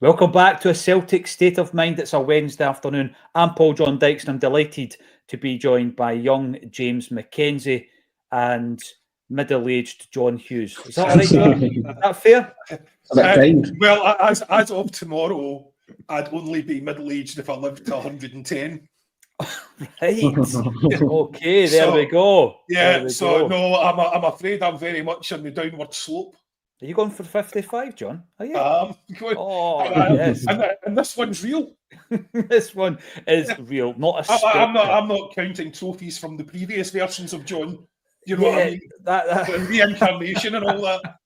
Welcome back to a Celtic State of Mind. It's a Wednesday afternoon. I'm Paul John Dykes and I'm delighted to be joined by young James McKenzie and middle-aged John Hughes. Is that all right, John? Is that fair? Well, as of tomorrow, I'd only be middle-aged if I lived to 110. Right. Okay, there we go. Yeah, no, I'm afraid I'm very much on the downward slope. Are you going for 55, John? Are you? Yes. And this one's real. This one is real, not a spectre. I'm not counting trophies from the previous versions of John. You know what I mean? That reincarnation and all that.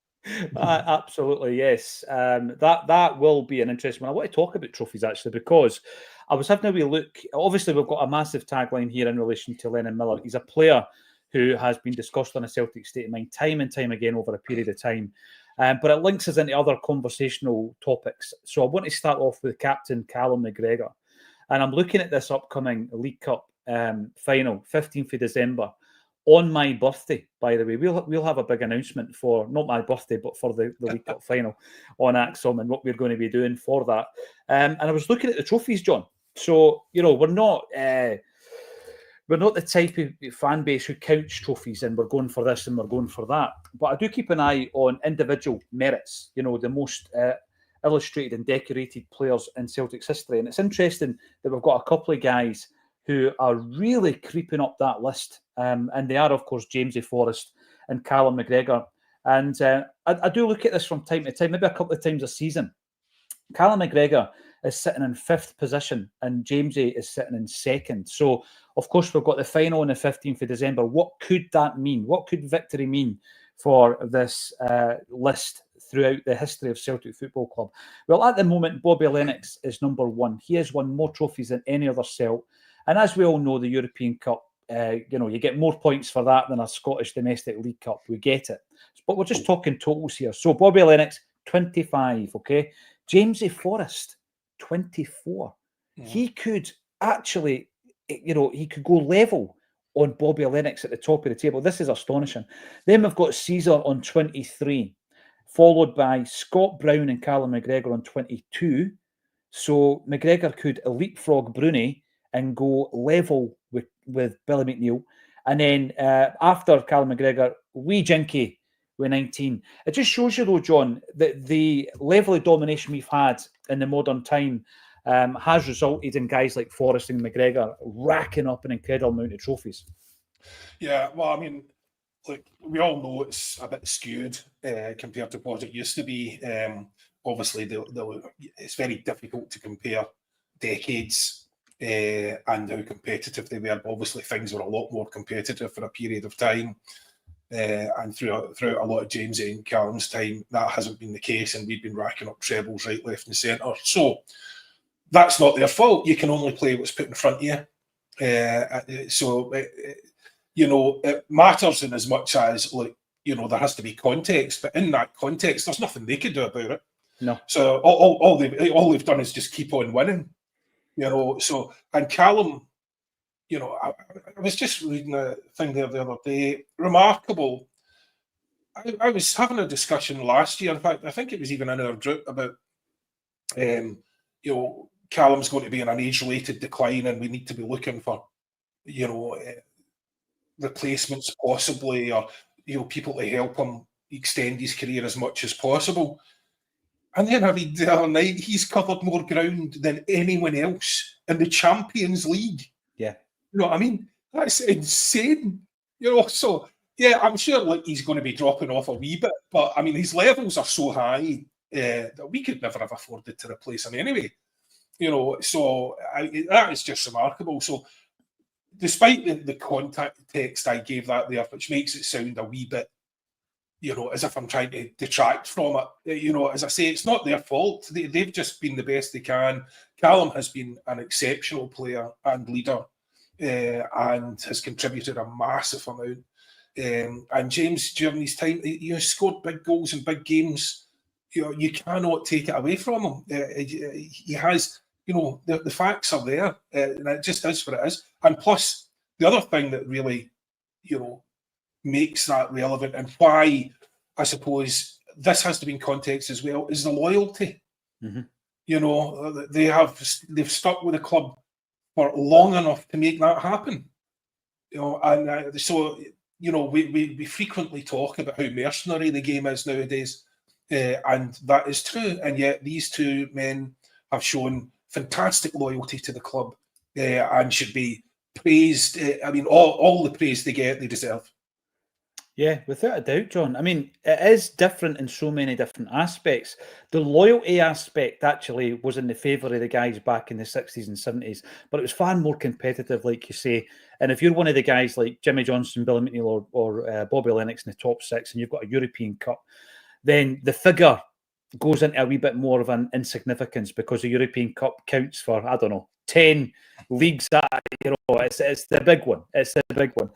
Absolutely, yes. That will be an interesting one. I want to talk about trophies, actually, because I was having a wee look. Obviously, we've got a massive tagline here in relation to Lennon Miller. He's a player who has been discussed on a Celtic State of Mind time and time again over a period of time. But it links us into other conversational topics. So I want to start off with Captain CALLUM MCGREGOR. And I'm looking at this upcoming League Cup final, 15th of December, on my birthday, by the way. We'll have a big announcement for, not my birthday, but for the League Cup final on Acsom and what we're going to be doing for that. And I was looking at the trophies, John. So, you know, we're not the type of fan base who counts trophies and we're going for this and we're going for that. But I do keep an eye on individual merits, you know, the most illustrated and decorated players in Celtic's history. And it's interesting that we've got a couple of guys who are really creeping up that list. And they are, of course, Jamesy Forrest and CALLUM MCGREGOR. And I do look at this from time to time, maybe a couple of times a season. CALLUM MCGREGOR is sitting in 5th position and Jamesy is sitting in 2nd. So, of course, we've got the final on the 15th of December. What could that mean? What could victory mean for this list throughout the history of Celtic Football Club? Well, at the moment, Bobby Lennox is number 1. He has won more trophies than any other Celt. And as we all know, the European Cup, you know, you get more points for that than a Scottish Domestic League Cup. We get it. But we're just talking totals here. So Bobby Lennox, 25, okay? Jamesy Forrest, 24. Yeah. He could actually, you know, he could go level on Bobby Lennox at the top of the table. This is astonishing. Then we've got Caesar on 23, followed by Scott Brown and CALLUM MCGREGOR on 22. So McGregor could leapfrog Bruni and go level with Billy McNeil. And then after CALLUM MCGREGOR, wee Jinky with 19. It just shows you, though, John, that the level of domination we've had in the modern time has resulted in guys like Forrest and McGregor racking up an incredible amount of trophies. Yeah, well, I mean, like we all know it's a bit skewed compared to what it used to be. Obviously, it's very difficult to compare decades and how competitive they were. Obviously, things were a lot more competitive for a period of time. And throughout a lot of James and CALLUM's time, that hasn't been the case, and we've been racking up trebles right, left, and centre. So that's not their fault. You can only play what's put in front of you. You know, it matters in as much as, like, you know, there has to be context, but in that context, there's nothing they could do about it. No. So all they've done is just keep on winning. You know, so, and CALLUM, you know, I was just reading a thing there the other day. Remarkable. I was having a discussion last year. In fact, I think it was even in our group about, you know, CALLUM's going to be in an age-related decline, and we need to be looking for, you know, replacements possibly, or, you know, people to help him extend his career as much as possible. And then I read the other night, he's covered more ground than anyone else in the Champions League. Yeah. You know what I mean? That's insane. You know, so, yeah, I'm sure, like, he's going to be dropping off a wee bit, but, I mean, his levels are so high that we could never have afforded to replace him anyway. You know, so that is just remarkable. So, despite the context I gave that there, which makes it sound a wee bit, you know, as if I'm trying to detract from it, you know, as I say, it's not their fault. They've just been the best they can. CALLUM has been an exceptional player and leader and has contributed a massive amount. And James, during his time, he has scored big goals in big games. You know, you cannot take it away from him. He has, you know, the facts are there, and it just is what it is. And plus, the other thing that really, you know, makes that relevant, and why I suppose this has to be in context as well, is the loyalty. Mm-hmm. they've stuck with the club for long enough to make that happen. So we frequently talk about how mercenary the game is nowadays, and that is true. And yet these two men have shown fantastic loyalty to the club, and should be praised. All the praise they get, they deserve. Yeah, without a doubt, John. I mean, it is different in so many different aspects. The loyalty aspect actually was in the favour of the guys back in the 60s and 70s, but it was far more competitive, like you say. And if you're one of the guys like Jimmy Johnson, Billy McNeil, or Bobby Lennox in the top six, and you've got a European Cup, then the figure goes into a wee bit more of an insignificance, because the European Cup counts for, 10 leagues. It's the big one. It's the big one.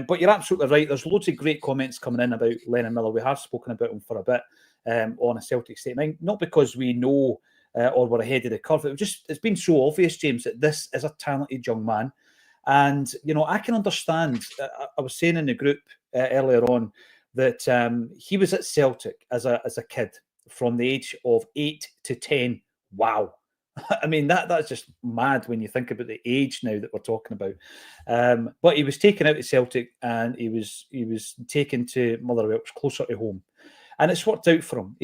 But you're absolutely right. There's loads of great comments coming in about Lennon Miller. We have spoken about him for a bit on a Celtic State of Mind, not because we know or we're ahead of the curve. It's been so obvious, James, that this is a talented young man. And, I can understand. I was saying in the group earlier on that he was at Celtic as a kid from the age of 8 to 10. Wow. I mean, that's just mad when you think about the age now that we're talking about. But he was taken out of Celtic, and he was taken to Motherwell, which was closer to home. And it's worked out for him.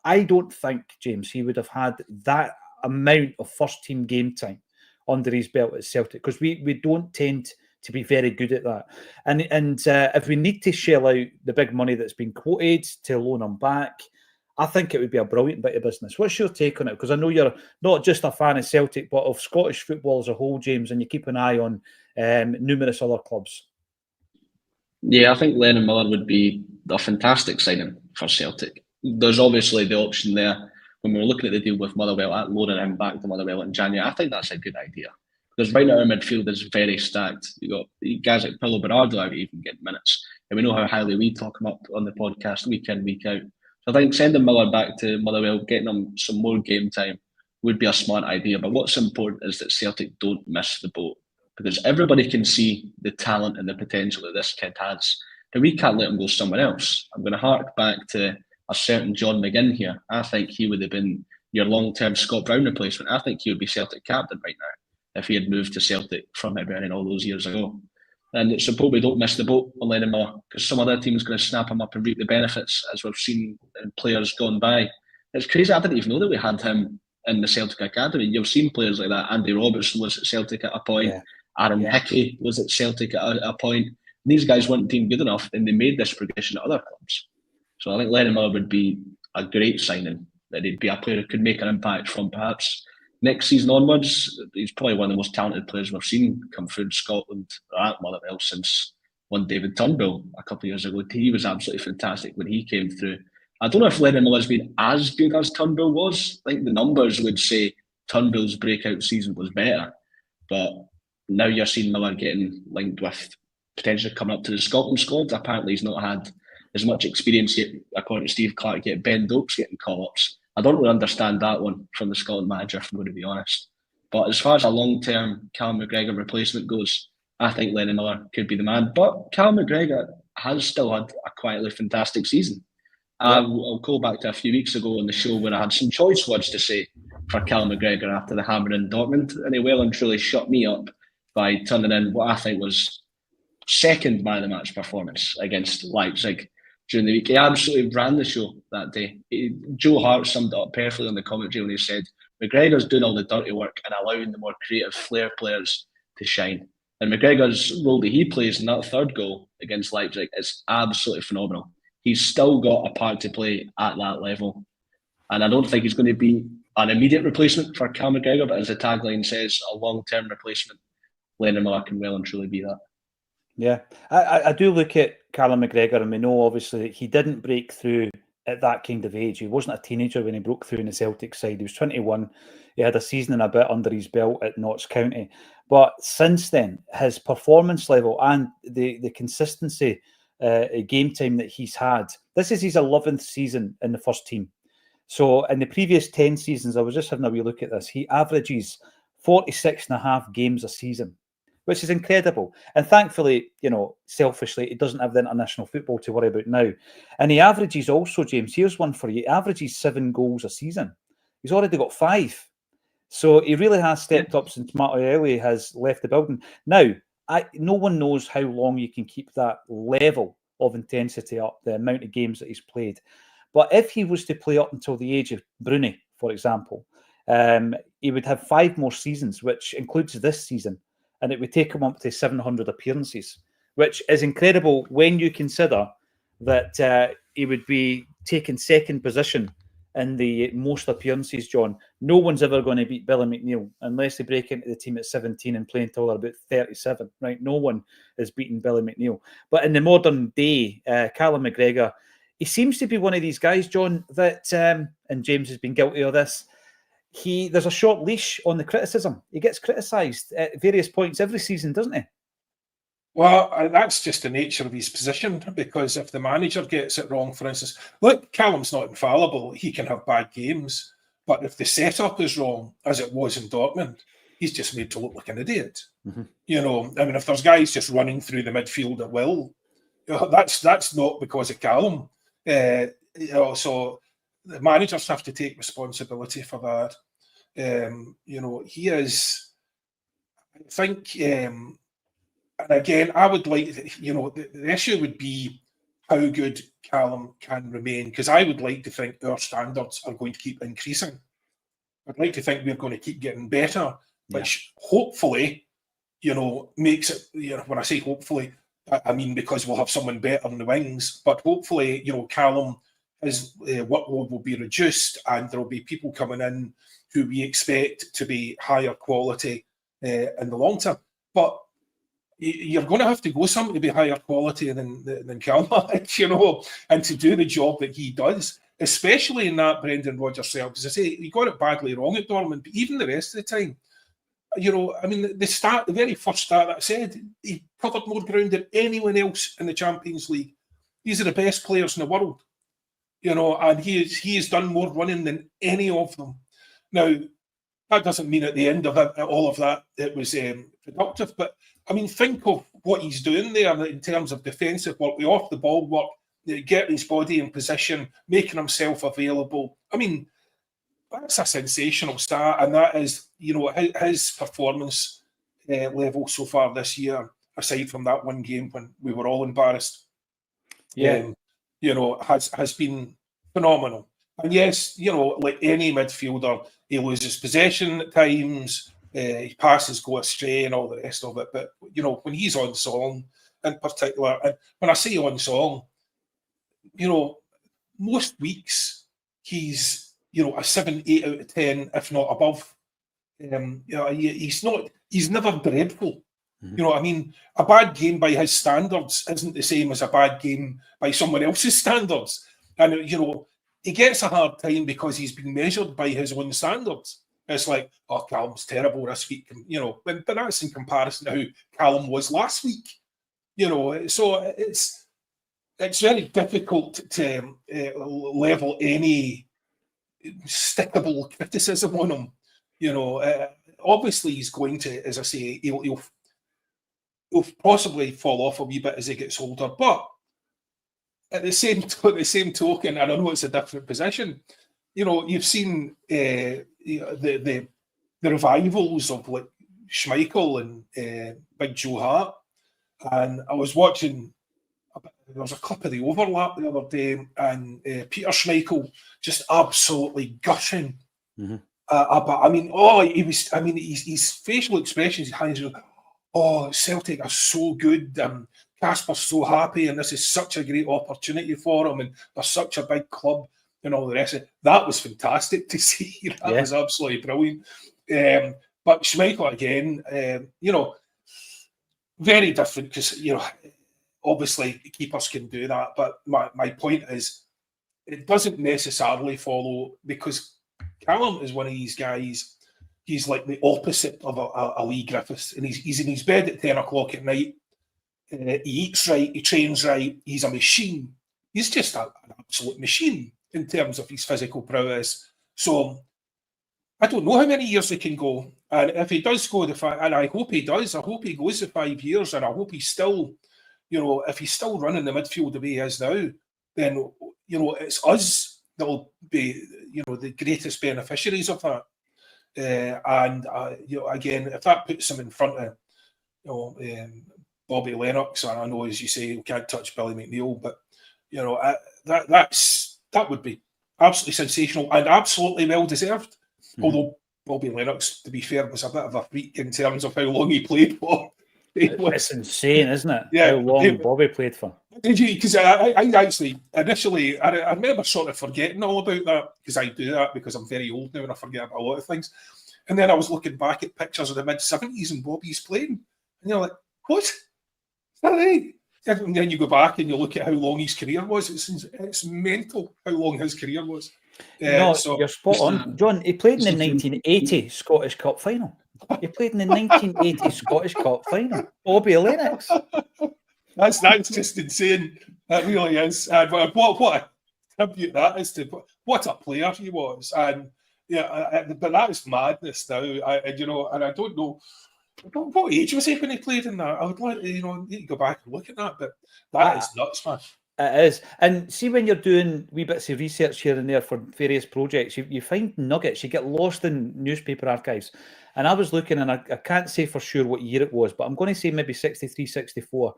I don't think, James, he would have had that amount of first-team game time under his belt at Celtic, because we don't tend to be very good at that. And if we need to shell out the big money that's been quoted to loan him back, I think it would be a brilliant bit of business. What's your take on it? Because I know you're not just a fan of Celtic, but of Scottish football as a whole, James, and you keep an eye on numerous other clubs. Yeah, I think Lennon Miller would be a fantastic signing for Celtic. There's obviously the option there when we were looking at the deal with Motherwell, at loaning him back to Motherwell in January. I think that's a good idea, because right now our midfield is very stacked. You've got guys like Paulo Bernardo out even getting minutes, and we know how highly we talk him up on the podcast week in, week out. So I think sending Miller back to Motherwell, getting him some more game time, would be a smart idea. But what's important is that Celtic don't miss the boat, because everybody can see the talent and the potential that this kid has, and we can't let him go somewhere else. I'm going to hark back to a certain John McGinn here. I think he would have been your long-term Scott Brown replacement. I think he would be Celtic captain right now if he had moved to Celtic from Hibernian all those years ago. And it's important we don't miss the boat on Lennon Miller, because some other team's going to snap him up and reap the benefits, as we've seen in players gone by. It's crazy. I didn't even know that we had him in the Celtic Academy. You've seen players like that. Andy Robertson was at Celtic at a point. Yeah. Aaron Hickey was at Celtic at a point. And these guys weren't team good enough, and they made this progression at other clubs. So I think Lennon Miller would be a great signing, that he'd be a player who could make an impact from perhaps next season onwards. He's probably one of the most talented players we've seen come through Scotland at Motherwell since one David Turnbull a couple of years ago. He was absolutely fantastic when he came through. I don't know if Lennon Miller's been as good as Turnbull was. I think the numbers would say Turnbull's breakout season was better. But now you're seeing Miller getting linked with potentially coming up to the Scotland squad. Apparently he's not had as much experience yet, according to Steve Clark, yet Ben Doak's getting call-ups. I don't really understand that one from the Scotland manager, if I'm going to be honest. But as far as a long-term Callum McGregor replacement goes, I think Lennon Miller could be the man. But Callum McGregor has still had a quietly fantastic season. I'll go back to a few weeks ago on the show where I had some choice words to say for Callum McGregor after the hammer in Dortmund, and he well and truly shut me up by turning in what I think was second man of the match performance against Leipzig during the week. He absolutely ran the show that day. Joe Hart summed it up perfectly on the commentary when he said, McGregor's doing all the dirty work and allowing the more creative flair players to shine. And McGregor's role that he plays in that third goal against Leipzig is absolutely phenomenal. He's still got a part to play at that level. And I don't think he's going to be an immediate replacement for Callum McGregor, but as the tagline says, a long-term replacement. Lennon Miller can well and truly be that. Yeah, I do look at Callum McGregor, and we know obviously that he didn't break through at that kind of age. He wasn't a teenager when he broke through in the Celtic side. He was 21. He had a season and a bit under his belt at Notts County. But since then, his performance level and the consistency, game time that he's had, this is his 11th season in the first team. So in the previous 10 seasons, I was just having a wee look at this, he averages 46.5 games a season, which is incredible. And thankfully, selfishly, he doesn't have the international football to worry about now. And he averages also, James, here's one for you, he averages 7 goals a season. He's already got 5. So he really has stepped up since Martinelli has left the building. Now, no one knows how long you can keep that level of intensity up, the amount of games that he's played. But if he was to play up until the age of Bruni, for example, he would have 5 more seasons, which includes this season, and it would take him up to 700 appearances, which is incredible when you consider that he would be taking second position in the most appearances, John. No one's ever going to beat Billy McNeil unless they break into the team at 17 and play until they're about 37, right? No one is beating Billy McNeil. But in the modern day, Callum McGregor, he seems to be one of these guys, John, that, and James has been guilty of this, there's a short leash on the criticism. He gets criticised at various points every season, doesn't he? Well, that's just the nature of his position, because if the manager gets it wrong, for instance, look, Callum's not infallible. He can have bad games. But if the setup is wrong, as it was in Dortmund, he's just made to look like an idiot. Mm-hmm. You know, I mean, if there's guys just running through the midfield at will, that's not because of Callum. You know, so the managers have to take responsibility for that. You know, he is, I think... and again, I would like, you know, the issue would be how good Callum can remain, because I would like to think our standards are going to keep increasing. I'd like to think we're going to keep getting better, which hopefully, you know, makes it, you know, when I say hopefully, I mean because we'll have someone better in the wings, but hopefully, you know, Callum, his workload will be reduced and there'll be people coming in who we expect to be higher quality in the long term. But you're going to have to go something to be higher quality than Callum, you know, and to do the job that he does, especially in that Brendan Rodgers setup. Because I say he got it badly wrong at Dortmund, but even the rest of the time, you know, I mean, the very first start that I said, he covered more ground than anyone else in the Champions League. These are the best players in the world, you know, and he has done more running than any of them. Now, that doesn't mean at the end of all of that it was productive, but I mean, think of what he's doing there in terms of defensive work, the off the ball work, getting his body in position, making himself available. I mean, that's a sensational start, and that is, you know, his performance level so far this year, aside from that one game when we were all embarrassed, you know, has been phenomenal. And yes, you know, like any midfielder, he loses possession at times. His passes go astray and all the rest of it. But, you know, when he's on song in particular, and when I say on song, you know, most weeks he's, you know, a 7, 8 out of 10, if not above. You know, he's never dreadful. Mm-hmm. You know what I mean? A bad game by his standards isn't the same as a bad game by someone else's standards. And, you know, he gets a hard time because he's been measured by his own standards. It's like, oh, Callum's terrible this week, you know, but that's in comparison to how Callum was last week, you know. So it's very difficult to level any stickable criticism on him, you know. Obviously, he's going to, as I say, he'll possibly fall off a wee bit as he gets older, but at the same token, and I know it's a different position, you know, you've seen the revivals of like Schmeichel and Big Joe Hart, and I was watching. There was a clip of the overlap the other day, and Peter Schmeichel just absolutely gushing. Mm-hmm. But I mean, he was. I mean, his facial expressions, his hands, oh, Celtic are so good. Casper's so happy, and this is such a great opportunity for him, and they're such a big club. And all the rest of it. That was fantastic to see. That was absolutely brilliant. But Schmeichel again, you know, very different because, you know, obviously keepers can do that. But my point is, it doesn't necessarily follow, because Callum is one of these guys. He's like the opposite of a Lee Griffiths, and he's in his bed at 10 o'clock at night. He eats right, he trains right. He's a machine. He's just an absolute machine in terms of his physical prowess. So I don't know how many years he can go. And if he does go the 5, and I hope he does, I hope he goes the 5 years, and I hope he's still, you know, if he's still running the midfield the way he is now, then, you know, it's us that'll be, the greatest beneficiaries of that. And again, if that puts him in front of, Bobby Lennox, and I know, as you say, we can't touch Billy McNeill, but that would be absolutely sensational and absolutely well deserved. Mm-hmm. Although Bobby Lennox, to be fair, was a bit of a freak in terms of how long he played for. It's insane, isn't it? Yeah, how long Bobby played for. Did you? Because I actually initially I remember sort of forgetting all about that, because I do that because I'm very old now and I forget about a lot of things. And then I was looking back at pictures of the mid-70s and Bobby's playing, and you're like, what? Is that right? And then you go back and you look at how long his career was. It's mental how long his career was. No, you're spot on. John, he played in the 1980 Scottish Cup final. He played in the 1980 Scottish Cup final. Bobby Lennox. That's just insane. That really is. And what a tribute that is to what a player he was. And but that is madness now. And I don't know what age was he when he played in that. I would like need to go back and look at that. But that is nuts, man. It is. And see, when you're doing wee bits of research here and there for various projects, you find nuggets. You get lost in newspaper archives. And I was looking, and I can't say for sure what year it was, but I'm going to say maybe 63, 64.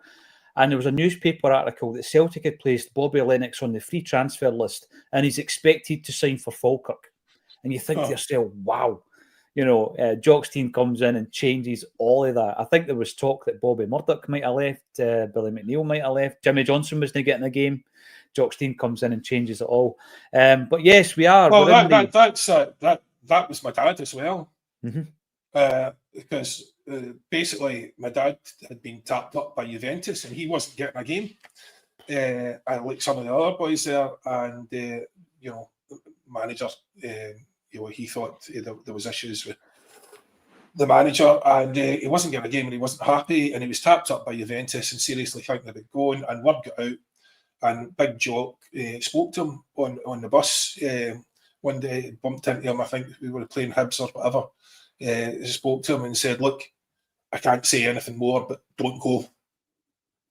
And there was a newspaper article that Celtic had placed Bobby Lennox on the free transfer list, and he's expected to sign for Falkirk. And you think to yourself, wow. Jockstein comes in and changes all of that. I think there was talk that Bobby Murdoch might have left, Billy McNeill might have left, Jimmy Johnson was not getting a game. Jockstein comes in and changes it all. But yes, we are. Well, that was my dad as well. Mm-hmm. Because basically my dad had been tapped up by Juventus and he wasn't getting a game. Like some of the other boys there, and manager. He thought there was issues with the manager, and he wasn't getting a game, and he wasn't happy, and he was tapped up by Juventus and seriously thinking about going. And word got out, and Big Jock spoke to him on the bus one day. Bumped into him. I think we were playing Hibs or whatever. Spoke to him and said, "Look, I can't say anything more, but don't go.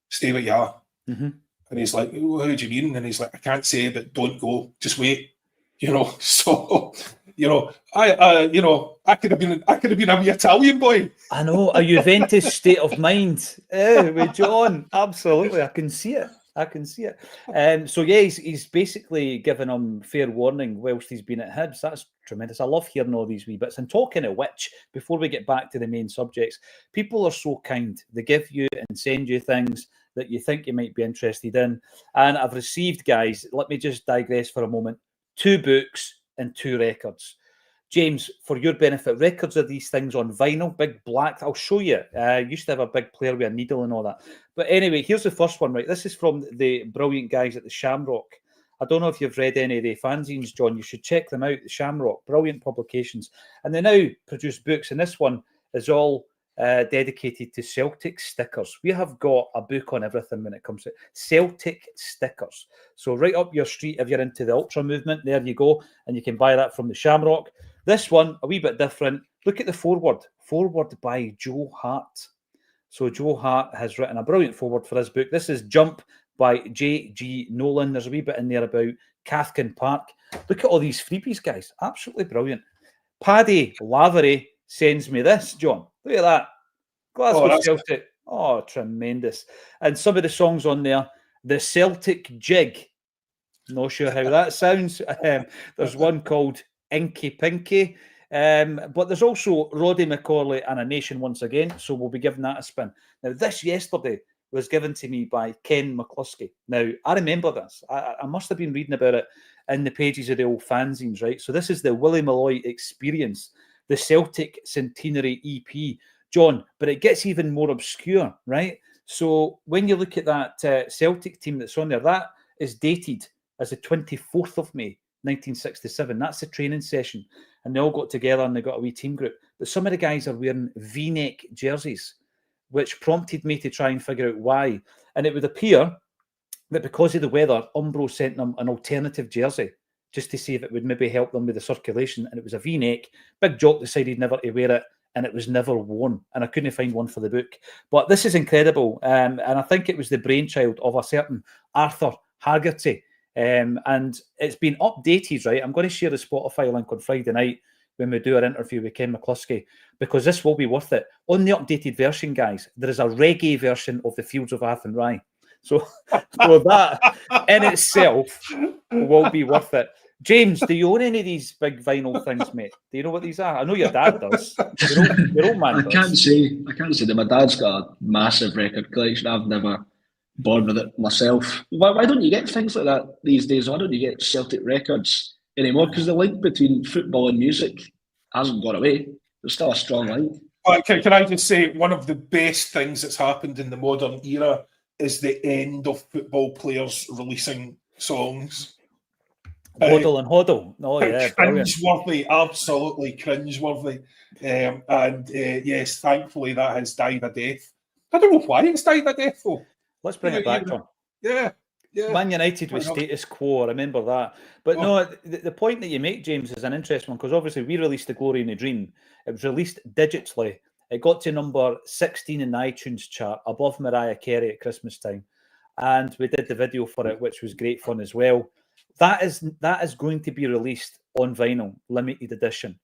Stay where you are." Mm-hmm. And he's like, "Well, how do you mean?" And he's like, "I can't say, but don't go. Just wait." So. I could have been a wee Italian boy. I know, a Juventus state of mind. With John, absolutely, I can see it. So yeah, he's basically given him fair warning whilst he's been at Hibs. That's tremendous. I love hearing all these wee bits. And talking of which, before we get back to the main subjects, people are so kind. They give you and send you things that you think you might be interested in. And I've received, guys, let me just digress for a moment, 2 books and 2 records. James, for your benefit, records are these things on vinyl, big black. I'll show you. I used to have a big player with a needle and all that. But anyway, here's the first one, right? This is from the brilliant guys at the Shamrock. I don't know if you've read any of their fanzines, John. You should check them out, the Shamrock. Brilliant publications. And they now produce books, and this one is all dedicated to Celtic stickers. We have got a book on everything when it comes to Celtic stickers. So right up your street, if you're into the ultra movement, there you go. And you can buy that from the Shamrock. This one, a wee bit different. Look at the foreword. Foreword by Joe Hart. So Joe Hart has written a brilliant foreword for this book. This is Jump by J.G. Nolan. There's a wee bit in there about Cathkin Park. Look at all these freebies, guys. Absolutely brilliant. Paddy Lavery sends me this, John. Look at that. Glasgow Celtic. Oh, tremendous. And some of the songs on there, the Celtic Jig. Not sure how that sounds. There's one called Inky Pinky. But there's also Roddy McCorley and A Nation once again. So we'll be giving that a spin. Now, this yesterday was given to me by Ken McCluskey. Now, I remember this. I must have been reading about it in the pages of the old fanzines, right? So this is the Willie Malloy Experience, the Celtic Centenary EP, John, but it gets even more obscure, right? So when you look at that Celtic team that's on there, that is dated as the 24th of May, 1967. That's the training session. And they all got together and they got a wee team group. But some of the guys are wearing V-neck jerseys, which prompted me to try and figure out why. And it would appear that because of the weather, Umbro sent them an alternative jersey just to see if it would maybe help them with the circulation. And it was a V-neck. Big Jock decided never to wear it, and it was never worn. And I couldn't find one for the book. But this is incredible. And I think it was the brainchild of a certain Arthur Haggerty, And it's been updated, right? I'm going to share the Spotify link on Friday night when we do our interview with Ken McCluskey, because this will be worth it. On the updated version, guys, there is a reggae version of the Fields of Athenry. So that in itself will be worth it. James, do you own any of these big vinyl things, mate? Do you know what these are? I know your dad does. Your old man does. I can't say that my dad's got a massive record collection. I've never bothered with it myself. Why don't you get things like that these days? Why don't you get Celtic records anymore? Because the link between football and music hasn't gone away. There's still a strong link. Can I just say, one of the best things that's happened in the modern era is the end of football players releasing songs. Hoddle and Hoddle. Oh, yeah. Cringeworthy, absolutely cringeworthy. Yes, thankfully that has died a death. I don't know why it's died a death, though. Let's bring it back, John. Yeah. Man United with status quo, I remember that. But no, the point that you make, James, is an interesting one, because obviously we released The Glory and the Dream. It was released digitally. It got to number 16 in the iTunes chart, above Mariah Carey at Christmas time. And we did the video for it, which was great fun as well. That is going to be released on vinyl, limited edition.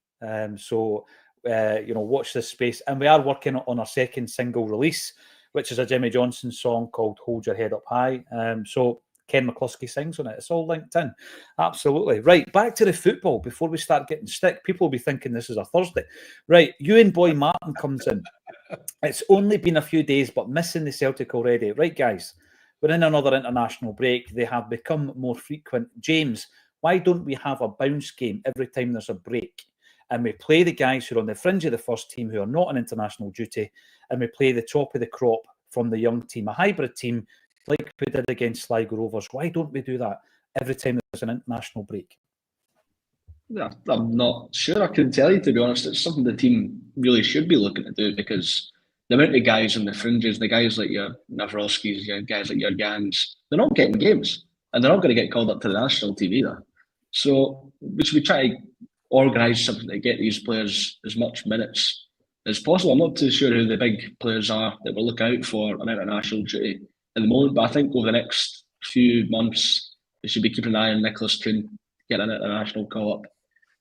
So watch this space. And we are working on our second single release, which is a Jimmy Johnson song called Hold Your Head Up High. So Ken McCluskey sings on it. It's all linked in. Absolutely. Right, back to the football before we start getting stick. People will be thinking this is a Thursday. Right, Ewan Boy Martin comes in. It's only been a few days, but missing the Celtic already. Right, guys, we're in another international break. They have become more frequent. James, why don't we have a bounce game every time there's a break? And we play the guys who are on the fringe of the first team who are not on international duty, and we play the top of the crop from the young team, a hybrid team like we did against Sligo Rovers. Why don't we do that every time there's an international break? Yeah, I'm not sure. I couldn't tell you, to be honest. It's something the team really should be looking to do, because the amount of guys on the fringes, the guys like your Navrowskis, your guys like your Gans, they're not getting games, and they're not going to get called up to the national team either. So we should try to organise something to get these players as much minutes as possible. I'm not too sure who the big players are that we're looking out for on international duty at the moment, but I think over the next few months we should be keeping an eye on Nicholas Kuhn, getting an international call-up.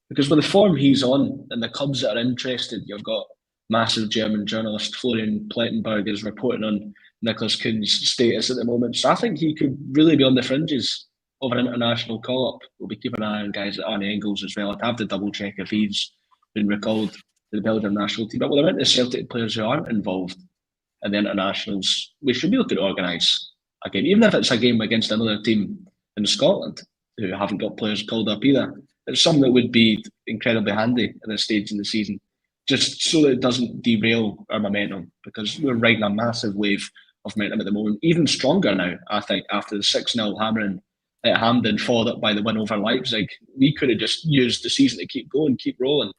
Because with the form he's on and the clubs that are interested, you've got massive German journalist Florian Plettenberg is reporting on Nicholas Kuhn's status at the moment. So I think he could really be on the fringes of an international call-up. We'll be keeping an eye on guys like Arne Engels as well. I'd have to double-check if he's been recalled to the Belgian national team. But with the amount of Celtic players who aren't involved in the internationals, we should be looking to organise a game, even if it's a game against another team in Scotland who haven't got players called up either. It's something that would be incredibly handy at this stage in the season, just so that it doesn't derail our momentum, because we're riding a massive wave of momentum at the moment, even stronger now, I think, after the 6-0 hammering at Hampden, followed up by the win over Leipzig. We could have just used the season to keep going, keep rolling,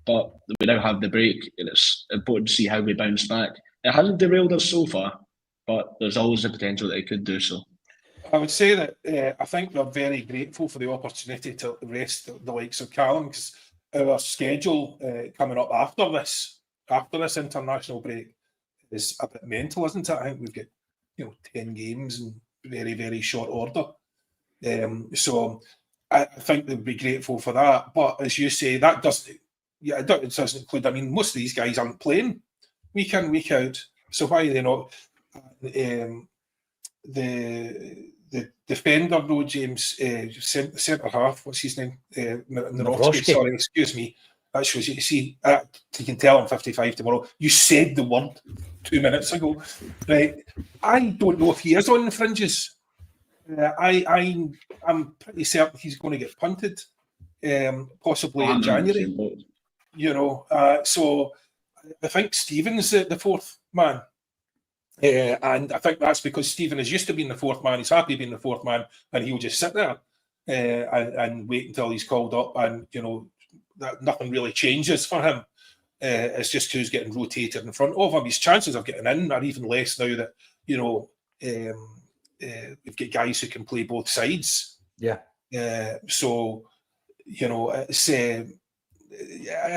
but we now have the break, and it's important to see how we bounce back. It hasn't derailed us so far, but there's always the potential that it could do so. I would say that I think we're very grateful for the opportunity to rest the likes of Callum, because our schedule coming up after this international break is a bit mental, isn't it? I think we've got 10 games in very, very short order. So I think they'd be grateful for that. But as you say, that doesn't include. I mean, most of these guys aren't playing week in, week out. So why are they not? The defender, though, James, centre half, what's his name? Navrowski. Sorry, excuse me. That shows you. See, you can tell I'm 55 tomorrow. You said the word 2 minutes ago, right? I don't know if he is on the fringes. I'm pretty certain he's going to get punted, possibly in January. So I think Stephen's the fourth man. And I think that's because Stephen is used to being the fourth man. He's happy being the fourth man, and he'll just sit there and wait until he's called up. And that nothing really changes for him. It's just who's getting rotated in front of him. His chances of getting in are even less now that we've got guys who can play both sides. Yeah. So it's I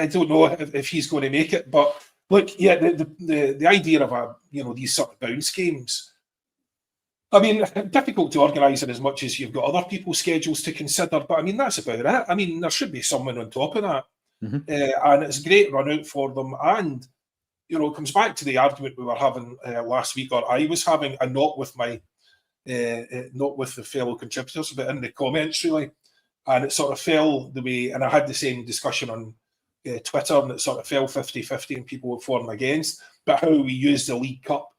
don't know if he's going to make it, but. Look, yeah, the idea of these sort of bounce games, I mean, difficult to organise it as much as you've got other people's schedules to consider, but I mean, that's about it. I mean, there should be someone on top of that. And it's a great run out for them. And, you know, it comes back to the argument we were having last week, or I was having, and not with the fellow contributors, but in the comments, really. And it sort of fell the way, and I had the same discussion on Twitter, and it sort of fell 50-50, and people were for and against, but how we use the League Cup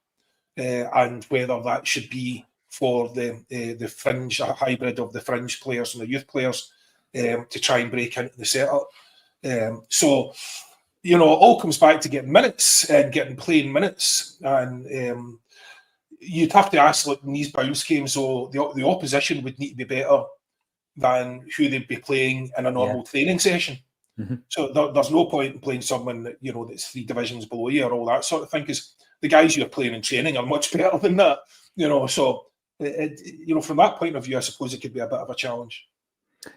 and whether that should be for the fringe, a hybrid of the fringe players and the youth players to try and break into the setup. So, you know, it all comes back to getting minutes and getting playing minutes. And you'd have to ask, like, in these bounce games, so the opposition would need to be better than who they'd be playing in a normal training session. So there's no point in playing someone that, you know, that's 3 divisions below you or all that sort of thing, because the guys you're playing in training are much better than that, you know. So, you know, from that point of view, I suppose it could be a bit of a challenge.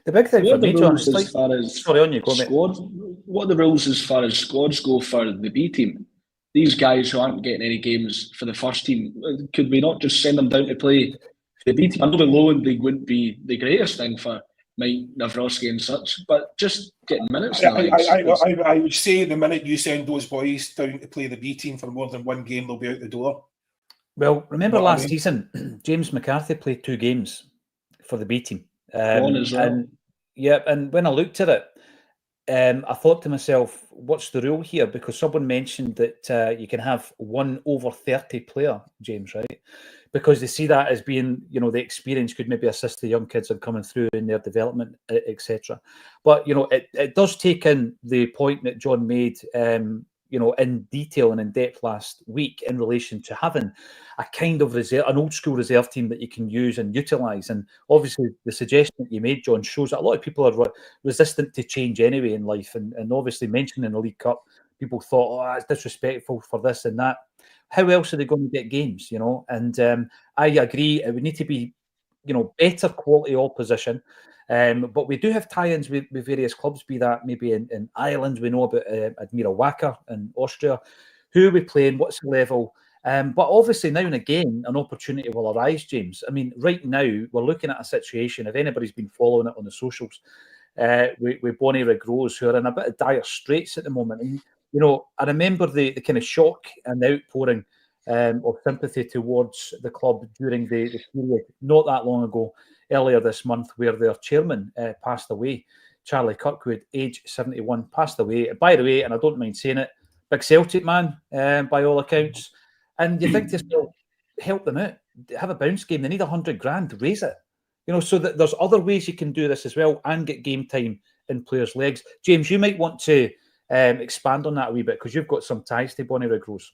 The big thing for me, John, is as far as sorry, on you go, squad, what are the rules as far as squads go for the B team? These guys who aren't getting any games for the first team, could we not just send them down to play the B team? I know the Lowland League wouldn't be the greatest thing for Mike Navrosky and such, but just getting minutes. I would say the minute you send those boys down to play the B team for more than one game, they'll be out the door. Well, remember last season, James McCarthy played 2 games for the B team. As well. And when I looked at it, I thought to myself, what's the rule here? Because someone mentioned that you can have 1 over 30 player, James, right? Because they see that as being, you know, the experience could maybe assist the young kids in coming through in their development, etc. But, you know, it does take in the point that John made, you know, in detail and in depth last week in relation to having a kind of reserve, an old school reserve team that you can use and utilise. And obviously the suggestion that you made, John, shows that a lot of people are resistant to change anyway in life. And obviously mentioning the League Cup, people thought, oh, it's disrespectful for this and that. How else are they going to get games, you know? And I agree, it would need to be, you know, better quality opposition. But we do have tie-ins with various clubs, be that maybe in Ireland. We know about Admira Wacker in Austria. Who are we playing? What's the level? But obviously now and again, an opportunity will arise, James. I mean, right now, we're looking at a situation, if anybody's been following it on the socials, with Bonnyrigg Rose, who are in a bit of dire straits at the moment. And, you know, I remember the kind of shock and the outpouring of sympathy towards the club during the period not that long ago, earlier this month, where their chairman passed away. Charlie Kirkwood, age 71, passed away. By the way, and I don't mind saying it, big Celtic man, by all accounts. And you think to yourself, help them out, have a bounce game. They need 100 grand, raise it. You know, so that there's other ways you can do this as well and get game time in players' legs. James, you might want to expand on that a wee bit, because you've got some ties to Bonnyrigg Rose.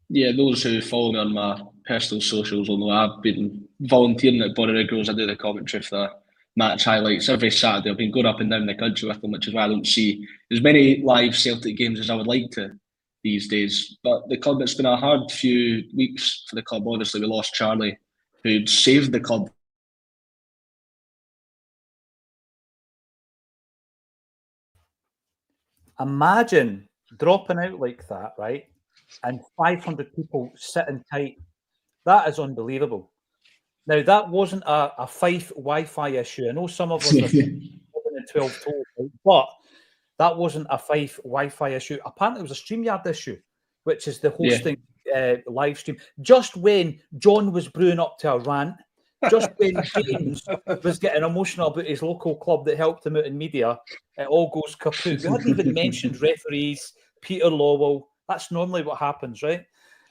Yeah, those who follow me on my personal socials will know I've been volunteering at Bonnyrigg Rose. I do the commentary for the match highlights every Saturday. I've been going up and down the country with them, which is why I don't see as many live Celtic games as I would like to these days. But the club, it's been a hard few weeks for the club. Obviously, we lost Charlie, who'd saved the club. Imagine dropping out like that, right? And 500 people sitting tight. That is unbelievable. Now, that wasn't a Fife Wi-Fi issue. I know some of us are 12 told, right? But that wasn't a Fife Wi-Fi issue. Apparently, it was a StreamYard issue, which is the hosting live stream. Just when John was brewing up to a rant, just when James was getting emotional about his local club that helped him out in media, it all goes kaput. We hadn't even mentioned referees, Peter Lowell. That's normally what happens, right?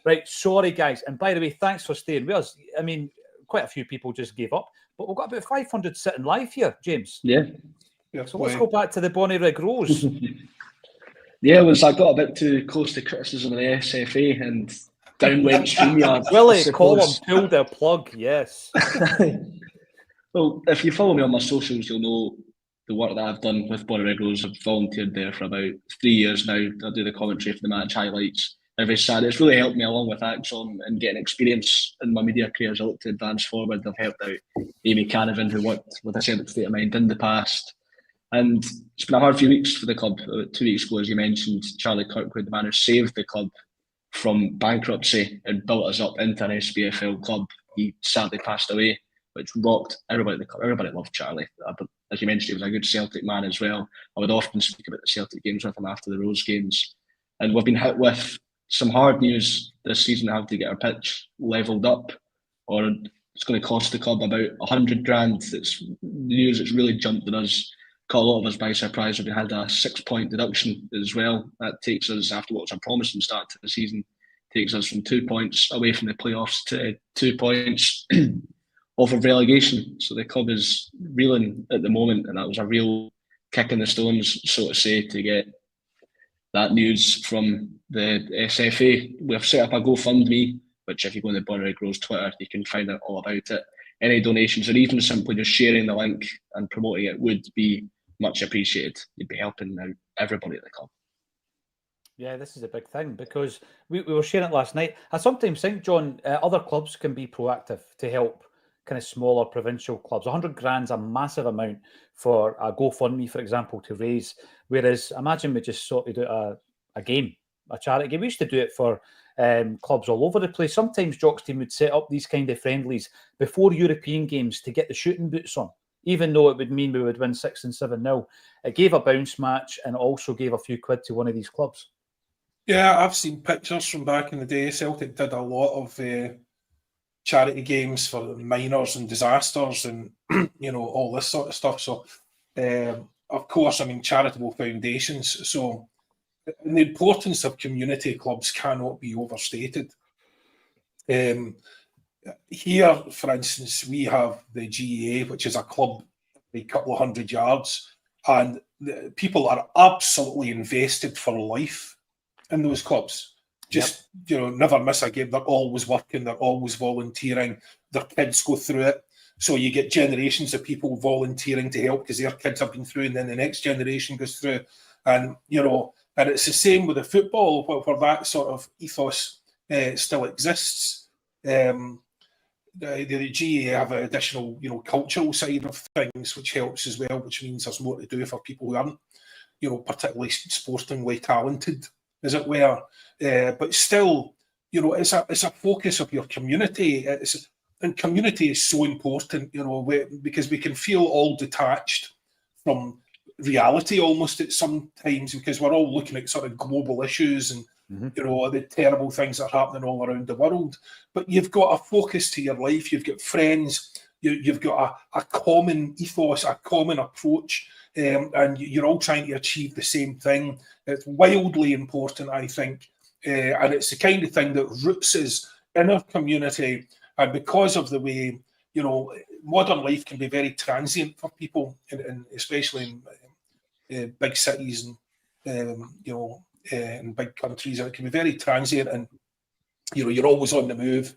Right, sorry, guys. And by the way, thanks for staying with us. I mean, quite a few people just gave up, but we've got about 500 sitting live here, James. Yeah. So let's go back to the Bonnyrigg Rose. Yeah, I got a bit too close to criticism of the SFA and down went StreamYard. Willie Collum pulled their plug, yes. Well, if you follow me on my socials, you'll know the work that I've done with Bonnyrigg Rose. I've volunteered there for about 3 years now. I do the commentary for the match highlights every Saturday. It's really helped me along with Acsom and getting experience in my media career as I look to advance forward. I've helped out Amy Canavan, who worked with the Celtic State of Mind in the past. And it's been a hard few weeks for the club. 2 weeks ago, as you mentioned, Charlie Kirkwood, the man who saved the club from bankruptcy and built us up into an SPFL club. he sadly passed away, which rocked everybody at the club. Everybody loved Charlie. But as you mentioned, he was a good Celtic man as well. I would often speak about the Celtic games with him after the Rose games. And we've been hit with some hard news this season, having to get our pitch levelled up, or it's going to cost the club about 100 grand. It's news that's really jumped on us, caught a lot of us by surprise. We had a 6-point deduction as well. That takes us, after what was a promising start to the season, takes us from 2 points away from the playoffs to 2 points off of relegation. So the club is reeling at the moment, and that was a real kick in the stones, so to say, to get that news from the SFA. We've set up a GoFundMe, which if you go on the Bonnyrigg Rose Twitter, you can find out all about it. Any donations, or even simply just sharing the link and promoting it, would be much appreciated. You'd be helping out everybody at the club. Yeah, this is a big thing, because we were sharing it last night. I sometimes think, John, other clubs can be proactive to help kind of smaller provincial clubs. 100 grand's a massive amount for a GoFundMe, for example, to raise. Whereas imagine we just sorted out a game, a charity game. We used to do it for clubs all over the place. Sometimes Jock's team would set up these kind of friendlies before European games to get the shooting boots on, even though it would mean we would win 6 and 7-0. It gave a bounce match, and it also gave a few quid to one of these clubs. Yeah, I've seen pictures from back in the day. Celtic did a lot of charity games for miners and disasters and, all this sort of stuff. So, of course, charitable foundations. So, and the importance of community clubs cannot be overstated. Here, for instance, we have the GAA, which is a club a couple of 100 yards, and people are absolutely invested for life in those clubs. Just, never miss a game. They're always working. They're always volunteering. Their kids go through it. So you get generations of people volunteering to help because their kids have been through, and then the next generation goes through. And, and it's the same with the football, where that sort of ethos still exists. The GAA have an additional, cultural side of things, which helps as well, which means there's more to do for people who aren't, particularly sportingly talented, as it were. But still, it's a focus of your community. And community is so important, because we can feel all detached from reality almost at some times, because we're all looking at sort of global issues and the terrible things that are happening all around the world. But you've got a focus to your life. You've got friends. You've got a common ethos, a common approach, and you're all trying to achieve the same thing. It's wildly important, I think, and it's the kind of thing that roots us in our community. And because of the way, modern life can be very transient for people, and especially in big cities and, in big countries, it can be very transient, and, you're always on the move,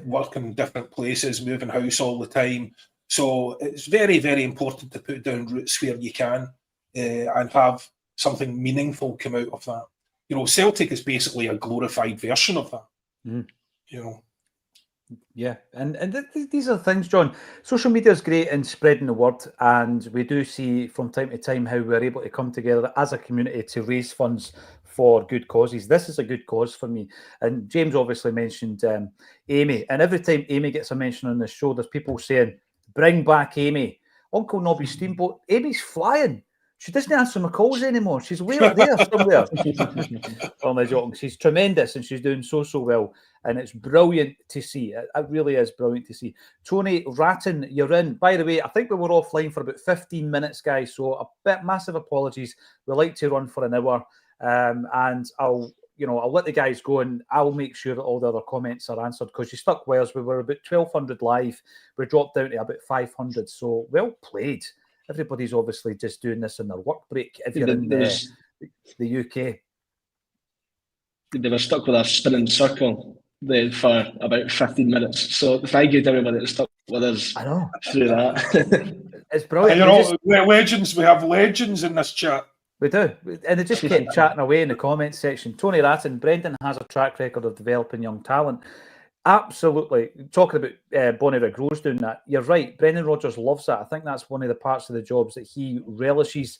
working in different places, moving house all the time. So it's very, very important to put down roots where you can, and have something meaningful come out of that. Celtic is basically a glorified version of that, Yeah, and these are the things, John. Social media is great in spreading the word, and we do see from time to time how we're able to come together as a community to raise funds for good causes. This is a good cause for me. And James obviously mentioned Amy, and every time Amy gets a mention on the show, there's people saying, bring back Amy. Uncle Nobby Steamboat, Amy's flying. She doesn't answer my calls anymore. She's way up there somewhere. Only joking. She's tremendous, and she's doing so well. And it's brilliant to see. It really is brilliant to see. Tony Ratton, you're in. By the way, I think we were offline for about 15 minutes, guys. So a bit massive apologies. We like to run for an hour, and I'll let the guys go, and I'll make sure that all the other comments are answered, because you stuck with us. We were about 1,200 live. We dropped down to about 500. So well played. Everybody's obviously just doing this in their work break if you're in the UK. They were stuck with a spinning circle there for about 15 minutes. So thank you to everybody that stuck with us through that. It's brilliant. We're legends. We have legends in this chat. We do. And they just kept chatting away in the comments section. Tony Ratton, Brendan has a track record of developing young talent. Absolutely. Talking about Bonnyrigg Rose doing that, you're right. Brendan Rodgers loves that. I think that's one of the parts of the jobs that he relishes.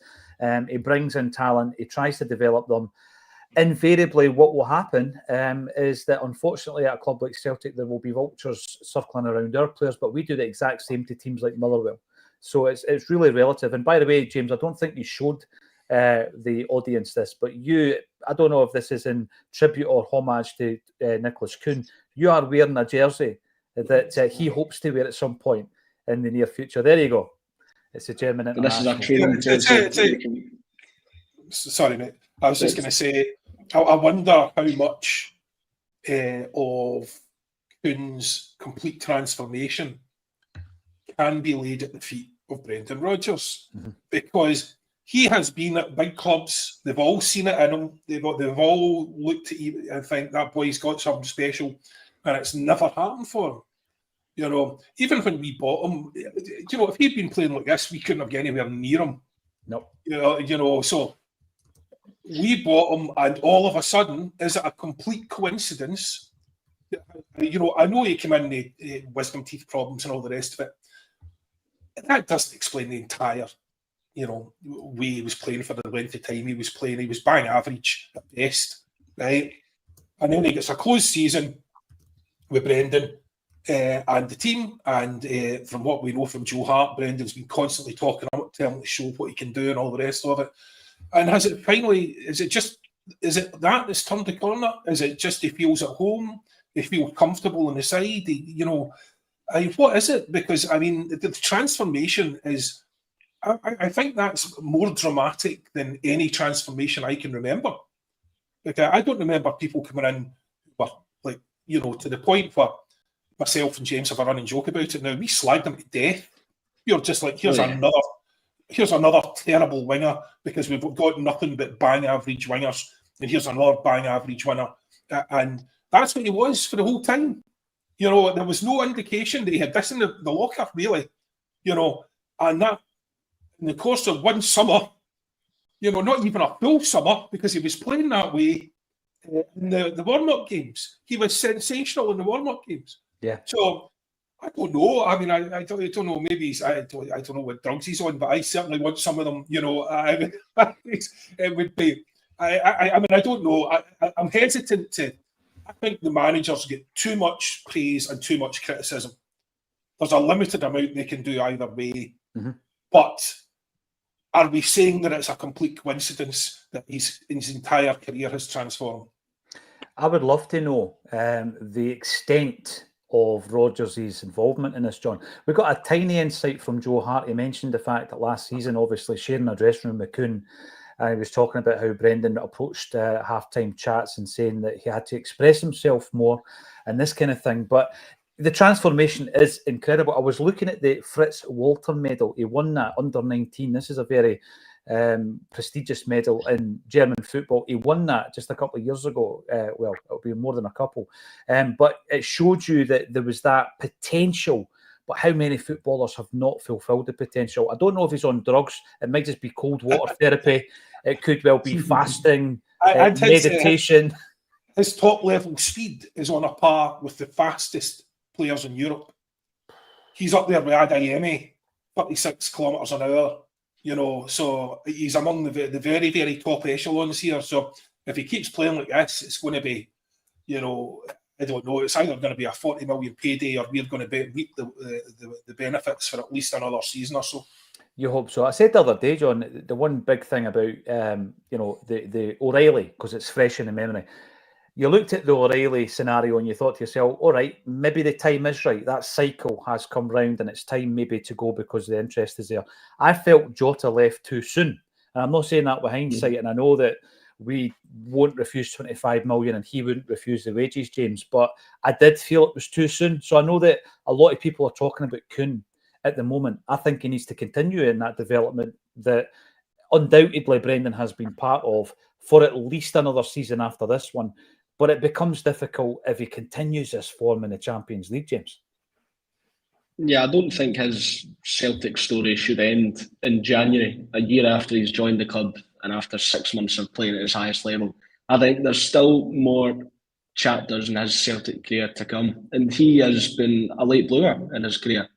He brings in talent. He tries to develop them. invariably what will happen is that unfortunately at a club like Celtic there will be vultures circling around our players, but we do the exact same to teams like Motherwell. So it's really relative. And by the way, James, I don't think you showed the audience this, but I don't know if this is in tribute or homage to Nicholas Kuhn. You are wearing a jersey that he hopes to wear at some point in the near future. There you go. It's a German international. This is a training jersey. Sorry, mate. I was just going to say, I wonder how much of Kuhn's complete transformation can be laid at the feet of Brendan Rodgers, because he has been at big clubs. They've all seen it in him. They've all looked at him and think that boy's got something special, and it's never happened for him. You know, even when we bought him, you know, if he'd been playing like this, we couldn't have got anywhere near him. No. You know, so we bought him, and all of a sudden, is it a complete coincidence? You know, I know he came in with wisdom teeth problems and all the rest of it. That doesn't explain the entire, you know, way he was playing for the length of time he was playing. He was bang average at best, right? And then he gets a closed season with Brendan and the team. And from what we know from Joe Hart, Brendan's been constantly talking about, telling the show what he can do and all the rest of it. And is it that that's turned the corner? Is it just he feels at home? He feels comfortable on the side? What is it? Because, I mean, the transformation is, I think that's more dramatic than any transformation I can remember. Like, I don't remember people coming in, but like, you know, to the point where myself and James have a running joke about it now. We slagged him to death. You're just like, here's another terrible winger, because we've got nothing but bang average wingers, and here's another bang average winner. And that's what he was for the whole time. You know, there was no indication that he had this in the locker, really. You know, and that, in the course of one summer, you know, not even a full summer, because he was playing that way in the warm-up games. He was sensational in the warm-up games. Yeah. So, I don't know. I mean, I don't know. Maybe I don't know what drugs he's on, but I certainly want some of them. You know, it would be. I mean, I don't know. I'm hesitant to. I think the managers get too much praise and too much criticism. There's a limited amount they can do either way. But are we saying that it's a complete coincidence that his entire career has transformed? I would love to know the extent of Rodgers' involvement in this, John. We got a tiny insight from Joe Hart. He mentioned the fact that last season, obviously sharing a dressing room with Kuhn, he was talking about how Brendan approached half-time chats and saying that he had to express himself more and this kind of thing. But the transformation is incredible. I was looking at the Fritz Walter medal. He won that under 19. This is a very prestigious medal in German football. He won that just a couple of years ago. Well, it'll be more than a couple. But it showed you that there was that potential. But how many footballers have not fulfilled the potential? I don't know if he's on drugs. It might just be cold water therapy. It could well be fasting, meditation. His top level speed is on a par with the fastest players in Europe. He's up there with Adeyemi, 36 kilometres an hour. You know, so he's among the very, very top echelons here. So if he keeps playing like this, it's going to be, you know, I don't know. It's either going to be a 40 million payday, or we're going to reap the benefits for at least another season or so. You hope so. I said the other day, John, the one big thing about you know, the O'Reilly, because it's fresh in the memory. You looked at the O'Reilly scenario and you thought to yourself, all right, maybe the time is right. That cycle has come round and it's time maybe to go because the interest is there. I felt Jota left too soon. And I'm not saying that with hindsight, and I know that we won't refuse 25 million and he wouldn't refuse the wages, James, but I did feel it was too soon. So I know that a lot of people are talking about Kuhn at the moment. I think he needs to continue in that development that undoubtedly Brendan has been part of for at least another season after this one. But it becomes difficult if he continues this form in the Champions League, James. Yeah, I don't think his Celtic story should end in January, a year after he's joined the club and after 6 months of playing at his highest level. I think there's still more chapters in his Celtic career to come. And he has been a late bloomer in his career.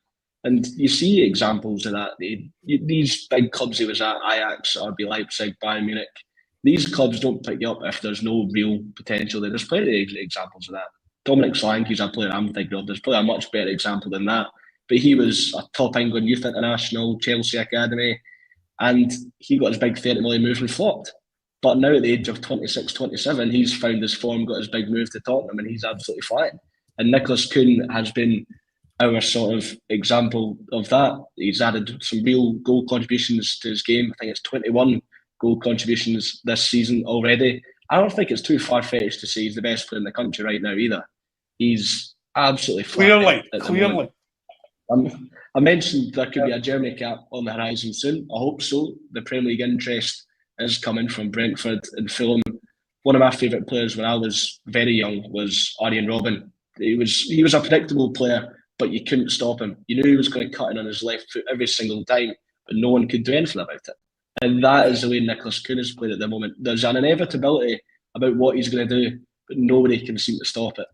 And you see examples of that. These big clubs he was at, Ajax, RB Leipzig, Bayern Munich, These clubs don't pick you up if there's no real potential there. There's plenty of examples of that. Dominic Solanke's a player I'm thinking of. There's probably a much better example than that. But he was a top England youth international, Chelsea Academy, and he got his big 30 million move and flopped. But now at the age of 26, 27, he's found his form, got his big move to Tottenham, and he's absolutely flying. And Nicholas Kuhn has been our sort of example of that. He's added some real goal contributions to his game. I think it's 21 goal contributions this season already. I don't think it's too far-fetched to say he's the best player in the country right now either. He's absolutely flying. Clearly. I mentioned there could be a Germany cap on the horizon soon. I hope so. The Premier League interest is coming from Brentford and Fulham. One of my favourite players when I was very young was Arjen Robben. He was a predictable player, but you couldn't stop him. You knew he was going to cut in on his left foot every single time, but no one could do anything about it. And that is the way Nicholas Kuhn is played at the moment. There's an inevitability about what he's going to do, but nobody can seem to stop it.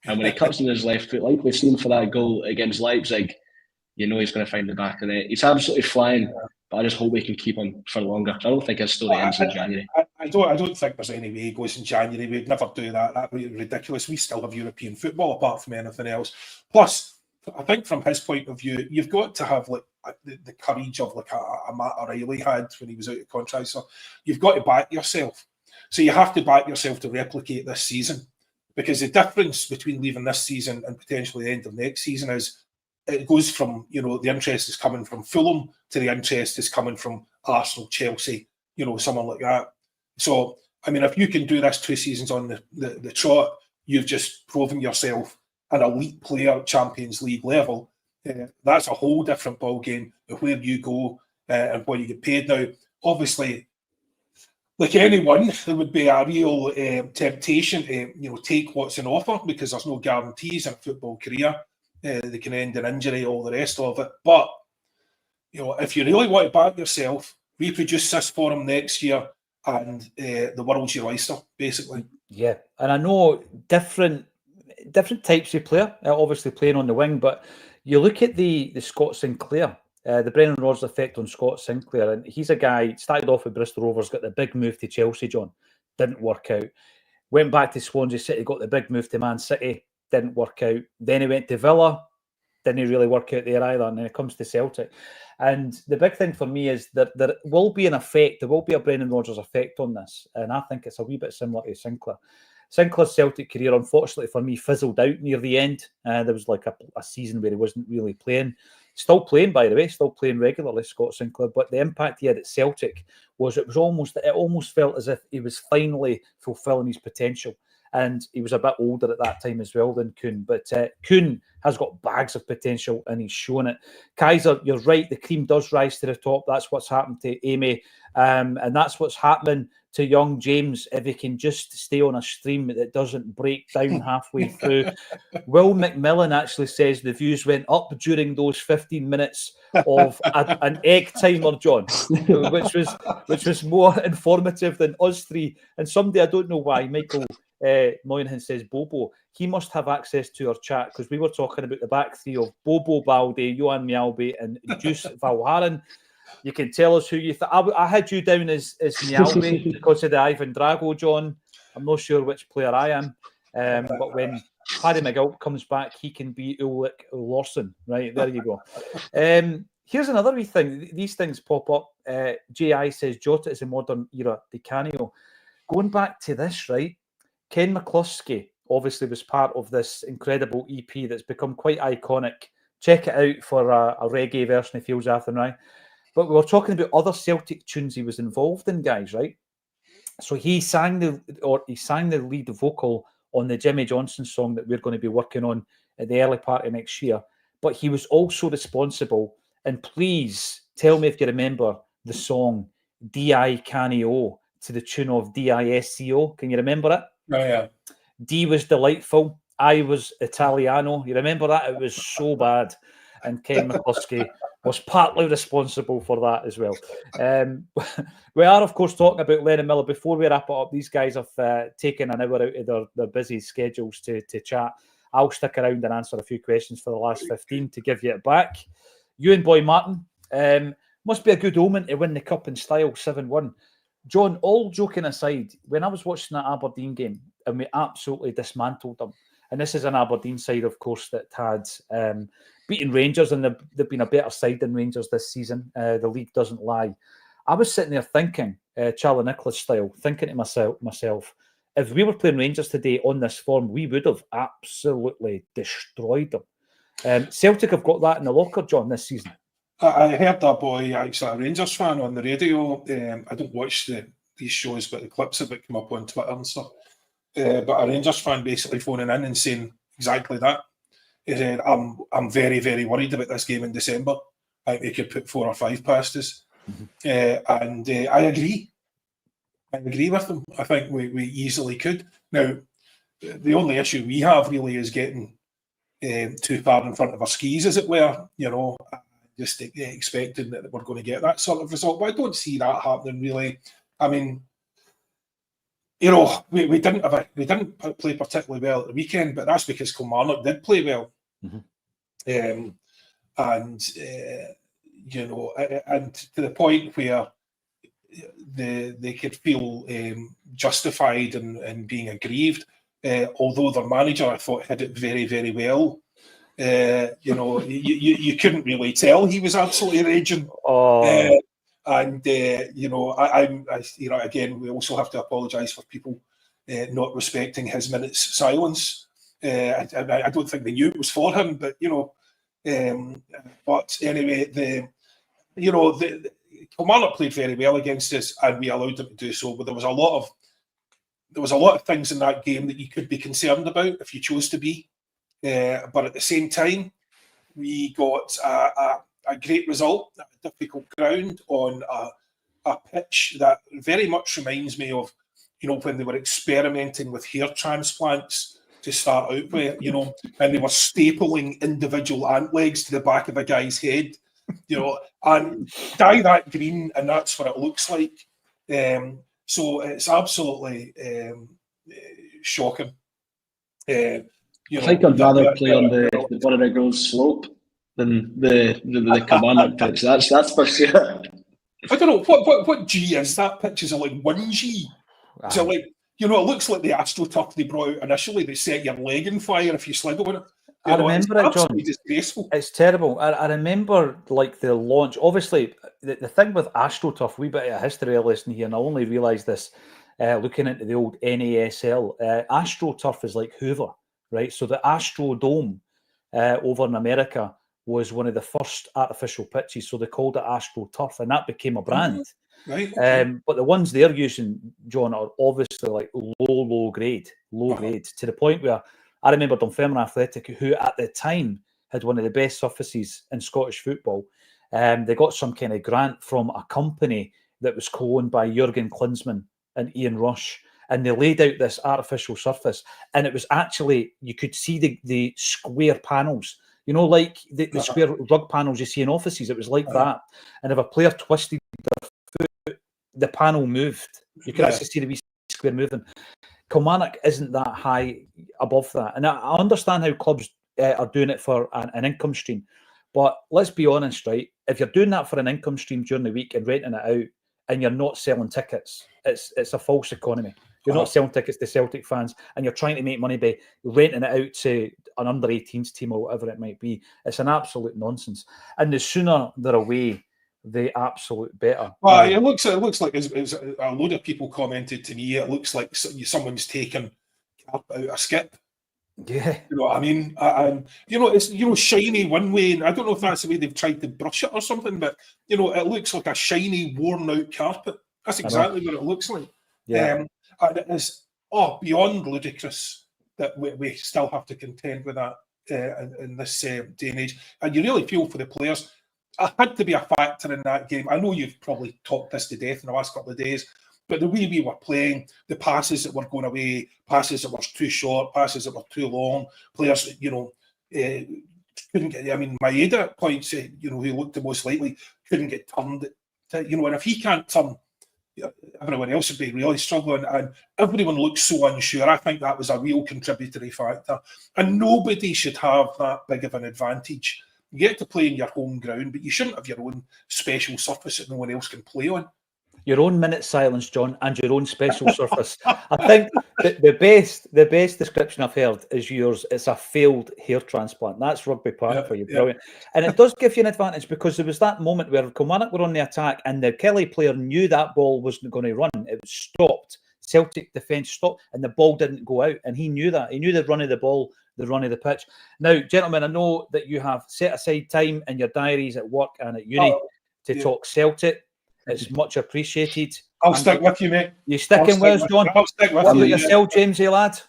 And when he cuts in his left foot, like we've seen for that goal against Leipzig, you know he's going to find the back of the net. He's absolutely flying, but I just hope we can keep him for longer. I don't think his story ends in January. I don't think there's any way he goes in January. We'd never do that. That would be ridiculous. We still have European football apart from anything else. Plus, I think from his point of view, you've got to have like the courage of like a Matt O'Reilly had when he was out of contract. So you've got to back yourself. So you have to back yourself to replicate this season, because the difference between leaving this season and potentially the end of next season is it goes from, you know, the interest is coming from Fulham to the interest is coming from Arsenal, Chelsea, you know, someone like that. So, I mean, if you can do this 2 seasons on the trot, you've just proven yourself an elite player, Champions League level. That's a whole different ballgame of where you go and what you get paid. Now, obviously, like anyone, there would be a real temptation to, you know, take what's on offer, because there's no guarantees in a football career. They can end in injury, all the rest of it. But, you know, if you really want to back yourself, reproduce this for him next year, and the world's your oyster, basically. Yeah, and I know different types of player, obviously playing on the wing, but you look at the Scott Sinclair, the Brendan Rodgers effect on Scott Sinclair, and he's a guy, started off with Bristol Rovers, got the big move to Chelsea, John, didn't work out. Went back to Swansea City, got the big move to Man City, didn't work out. Then he went to Villa, didn't really work out there either, and then it comes to Celtic. And the big thing for me is that there will be an effect, there will be a Brendan Rodgers effect on this, and I think it's a wee bit similar to Sinclair. Sinclair's Celtic career, unfortunately for me, fizzled out near the end. There was like a season where he wasn't really playing. Still playing, by the way, still playing regularly, Scott Sinclair. But the impact he had at Celtic was it almost felt as if he was finally fulfilling his potential. And he was a bit older at that time as well than Kuhn. But Kuhn has got bags of potential and he's shown it. Kaiser, you're right, the cream does rise to the top. That's what's happened to Amy. And that's what's happening to young James if he can just stay on a stream that doesn't break down halfway through. Will McMillan actually says the views went up during those 15 minutes of an egg timer, John, which was more informative than us three. And someday, I don't know why, Michael Moynihan says Bobo. He must have access to our chat, because we were talking about the back three of Bobo Balde, Johan Mjalby and Juice Valharan. You can tell us who you think. I had you down as Mjalby because of the Ivan Drago, John. I'm not sure which player I am. But when Paddy McGill comes back, he can be Ulrich Larsson. Right, there you go. Here's another wee thing. These things pop up. J.I. says, Jota is a modern era Di Canio. Going back to this, right? Ken McCluskey obviously was part of this incredible EP that's become quite iconic. Check it out for a reggae version of Fields After Now. But we were talking about other Celtic tunes he was involved in, guys, right? So he sang the lead vocal on the Jimmy Johnson song that we're going to be working on at the early part of next year. But he was also responsible, and please tell me if you remember the song D.I. Canio to the tune of D.I.S.C.O. Can you remember it? Oh, yeah. D was delightful. I was Italiano. You remember that? It was so bad. And Ken McCluskey was partly responsible for that as well. We are, of course, talking about Lennon Miller. Before we wrap it up, these guys have taken an hour out of their busy schedules to chat. I'll stick around and answer a few questions for the last 15 to give you it back. You and Boy Martin, must be a good omen to win the cup in style, 7-1. John, all joking aside, when I was watching that Aberdeen game and we absolutely dismantled them, and this is an Aberdeen side, of course, that had beaten Rangers, and they've been a better side than Rangers this season. The league doesn't lie. I was sitting there thinking, Charlie Nicholas style, thinking to myself, if we were playing Rangers today on this form, we would have absolutely destroyed them. Celtic have got that in the locker, John, this season. I heard that boy, actually a Rangers fan, on the radio. I don't watch these shows, but the clips of it come up on Twitter and stuff. But a Rangers fan basically phoning in and saying exactly that. He said, I'm very, very worried about this game in December. I think they could put 4 or 5 past us. And I agree. I agree with them. I think we easily could. Now, the only issue we have really is getting too far in front of our skis, as it were, just expecting that we're going to get that sort of result. But I don't see that happening, really. I mean, we didn't play particularly well at the weekend, but that's because Kilmarnock did play well. And to the point where they could feel justified in being aggrieved, although their manager, I thought, had it very, very well. You couldn't really tell he was absolutely raging. Again, we also have to apologise for people not respecting his minute's silence. I don't think they knew it was for him, but but anyway, the Kilmarnock played very well against us, and we allowed them to do so. But there was a lot of things in that game that you could be concerned about if you chose to be. But at the same time, we got a great result at a difficult ground on a pitch that very much reminds me of, when they were experimenting with hair transplants to start out with, and they were stapling individual ant legs to the back of a guy's head, and dye that green, and that's what it looks like. So it's absolutely shocking. I think I'd rather play on the Bonnyrigg slope than the Kilmarnock pitch. That's for sure. I don't know what G is that pitch. Is it like 1G? Is it like, it looks like the AstroTurf they brought out initially that set your leg on fire if you slid on it. I remember it, John. Disgraceful. It's terrible. I remember the launch. Obviously, the thing with AstroTurf, wee bit of a history lesson here, and I only realised this looking into the old NASL. AstroTurf is like Hoover, right? So the Astrodome over in America was one of the first artificial pitches, so they called it AstroTurf, and that became a brand. Right. But the ones they're using, John, are obviously like low grade, to the point where I remember Dunfermline Athletic, who at the time had one of the best surfaces in Scottish football. They got some kind of grant from a company that was co-owned by Jurgen Klinsmann and Ian Rush, and they laid out this artificial surface, and it was actually, you could see the square panels, like the square rug panels you see in offices. It was like that, and if a player twisted their foot, the panel moved. You could actually see the wee square moving. Kilmarnock isn't that high above that, and I understand how clubs are doing it for an income stream, but let's be honest, right? If you're doing that for an income stream during the week and renting it out, and you're not selling tickets, it's a false economy. You're not selling tickets to Celtic fans, and you're trying to make money by renting it out to an under-18s team or whatever it might be. It's an absolute nonsense. And the sooner they're away, the absolute better. Well, it looks like as a load of people commented to me, it looks like someone's taken cap out a skip. Yeah. You know what I mean? And it's shiny one way, and I don't know if that's the way they've tried to brush it or something, but it looks like a shiny, worn out carpet. That's exactly what it looks like. Yeah. And it is beyond ludicrous that we still have to contend with that in this day and age. And you really feel for the players. I had to be a factor in that game. I know you've probably talked this to death in the last couple of days, but the way we were playing, the passes that were going away, passes that were too short, passes that were too long, players that, couldn't get. I mean, Maeda at points, who looked the most likely, couldn't get turned. And if he can't turn, everyone else would be really struggling, and everyone looks so unsure. I think that was a real contributory factor, and nobody should have that big of an advantage. You get to play in your home ground, but you shouldn't have your own special surface that no one else can play on. Your own minute silence, John, and your own special surface. I think the best description I've heard is yours. It's a failed hair transplant. That's Rugby Park for you. Brilliant. And it does give you an advantage because there was that moment where Kilmarnock were on the attack and the Kelly player knew that ball wasn't going to run. It was stopped. Celtic defence stopped and the ball didn't go out. And he knew that. He knew the run of the ball, the run of the pitch. Now, gentlemen, I know that you have set aside time in your diaries at work and at uni to talk Celtic. It's much appreciated. I'll stick with you, mate. You sticking with us, John? I'll stick with what you. About yourself, Jamesy lad?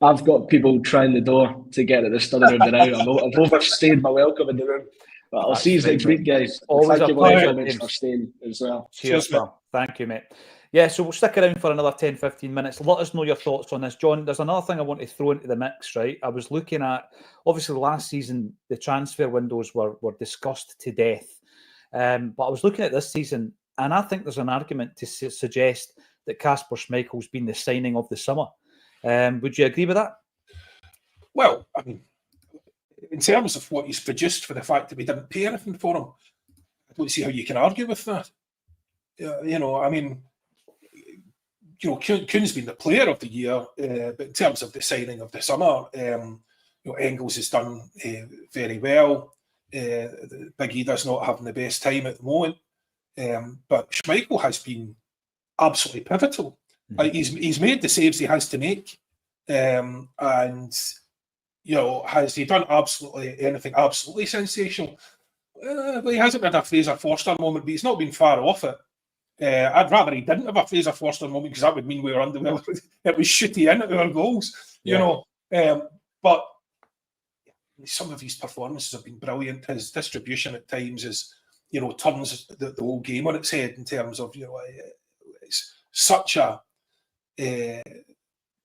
I've got people trying the door to get at the study room now. I've overstayed my welcome in the room. But I'll see you next week, guys. Always Thank a you pleasure, very much for staying as well. Cheers, pal. Thank you, mate. Yeah, so we'll stick around for another 10, 15 minutes. Let us know your thoughts on this. John, there's another thing I want to throw into the mix, right? I was looking at, obviously, last season, the transfer windows were discussed to death. But I was looking at this season, and I think there's an argument to suggest that Kasper Schmeichel's been the signing of the summer. Would you agree with that? Well, I mean, in terms of what he's produced for the fact that we didn't pay anything for him, I don't see how you can argue with that. You know, I mean, you know, Kuhn's been the player of the year, but in terms of the signing of the summer, you know, Engels has done very well. Big E does not having the best time at the moment. But Schmeichel has been absolutely pivotal. He's made the saves he has to make, and you know, has he done absolutely anything absolutely sensational? Well, he hasn't had a Fraser Forster moment, but he's not been far off it. I'd rather he didn't have a Fraser Forster moment because that would mean we were under. Well, it was shooty in at our goals, you know. But some of his performances have been brilliant. His distribution at times is, you know, turns the whole game on its head in terms of, you know, it's such a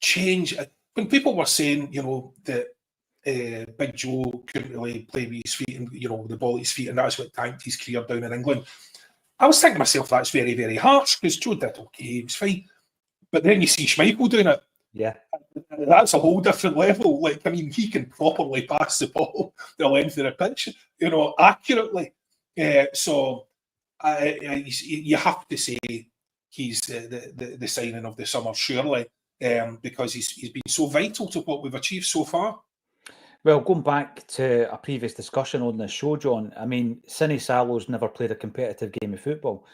change. When people were saying, you know, that Big Joe couldn't really play with his feet and, you know, the ball at his feet, and that's what tanked his career down in England, I was thinking to myself, that's very, very harsh, because Joe did okay, he was fine. But then you see Schmeichel doing it. Yeah. That's a whole different level. Like, I mean, he can properly pass the ball the length of the pitch, you know, accurately. So you have to say he's the signing of the summer, surely, because he's been so vital to what we've achieved so far. Well, going back to a previous discussion on this show, John, I mean, Cine Salo's never played a competitive game of football.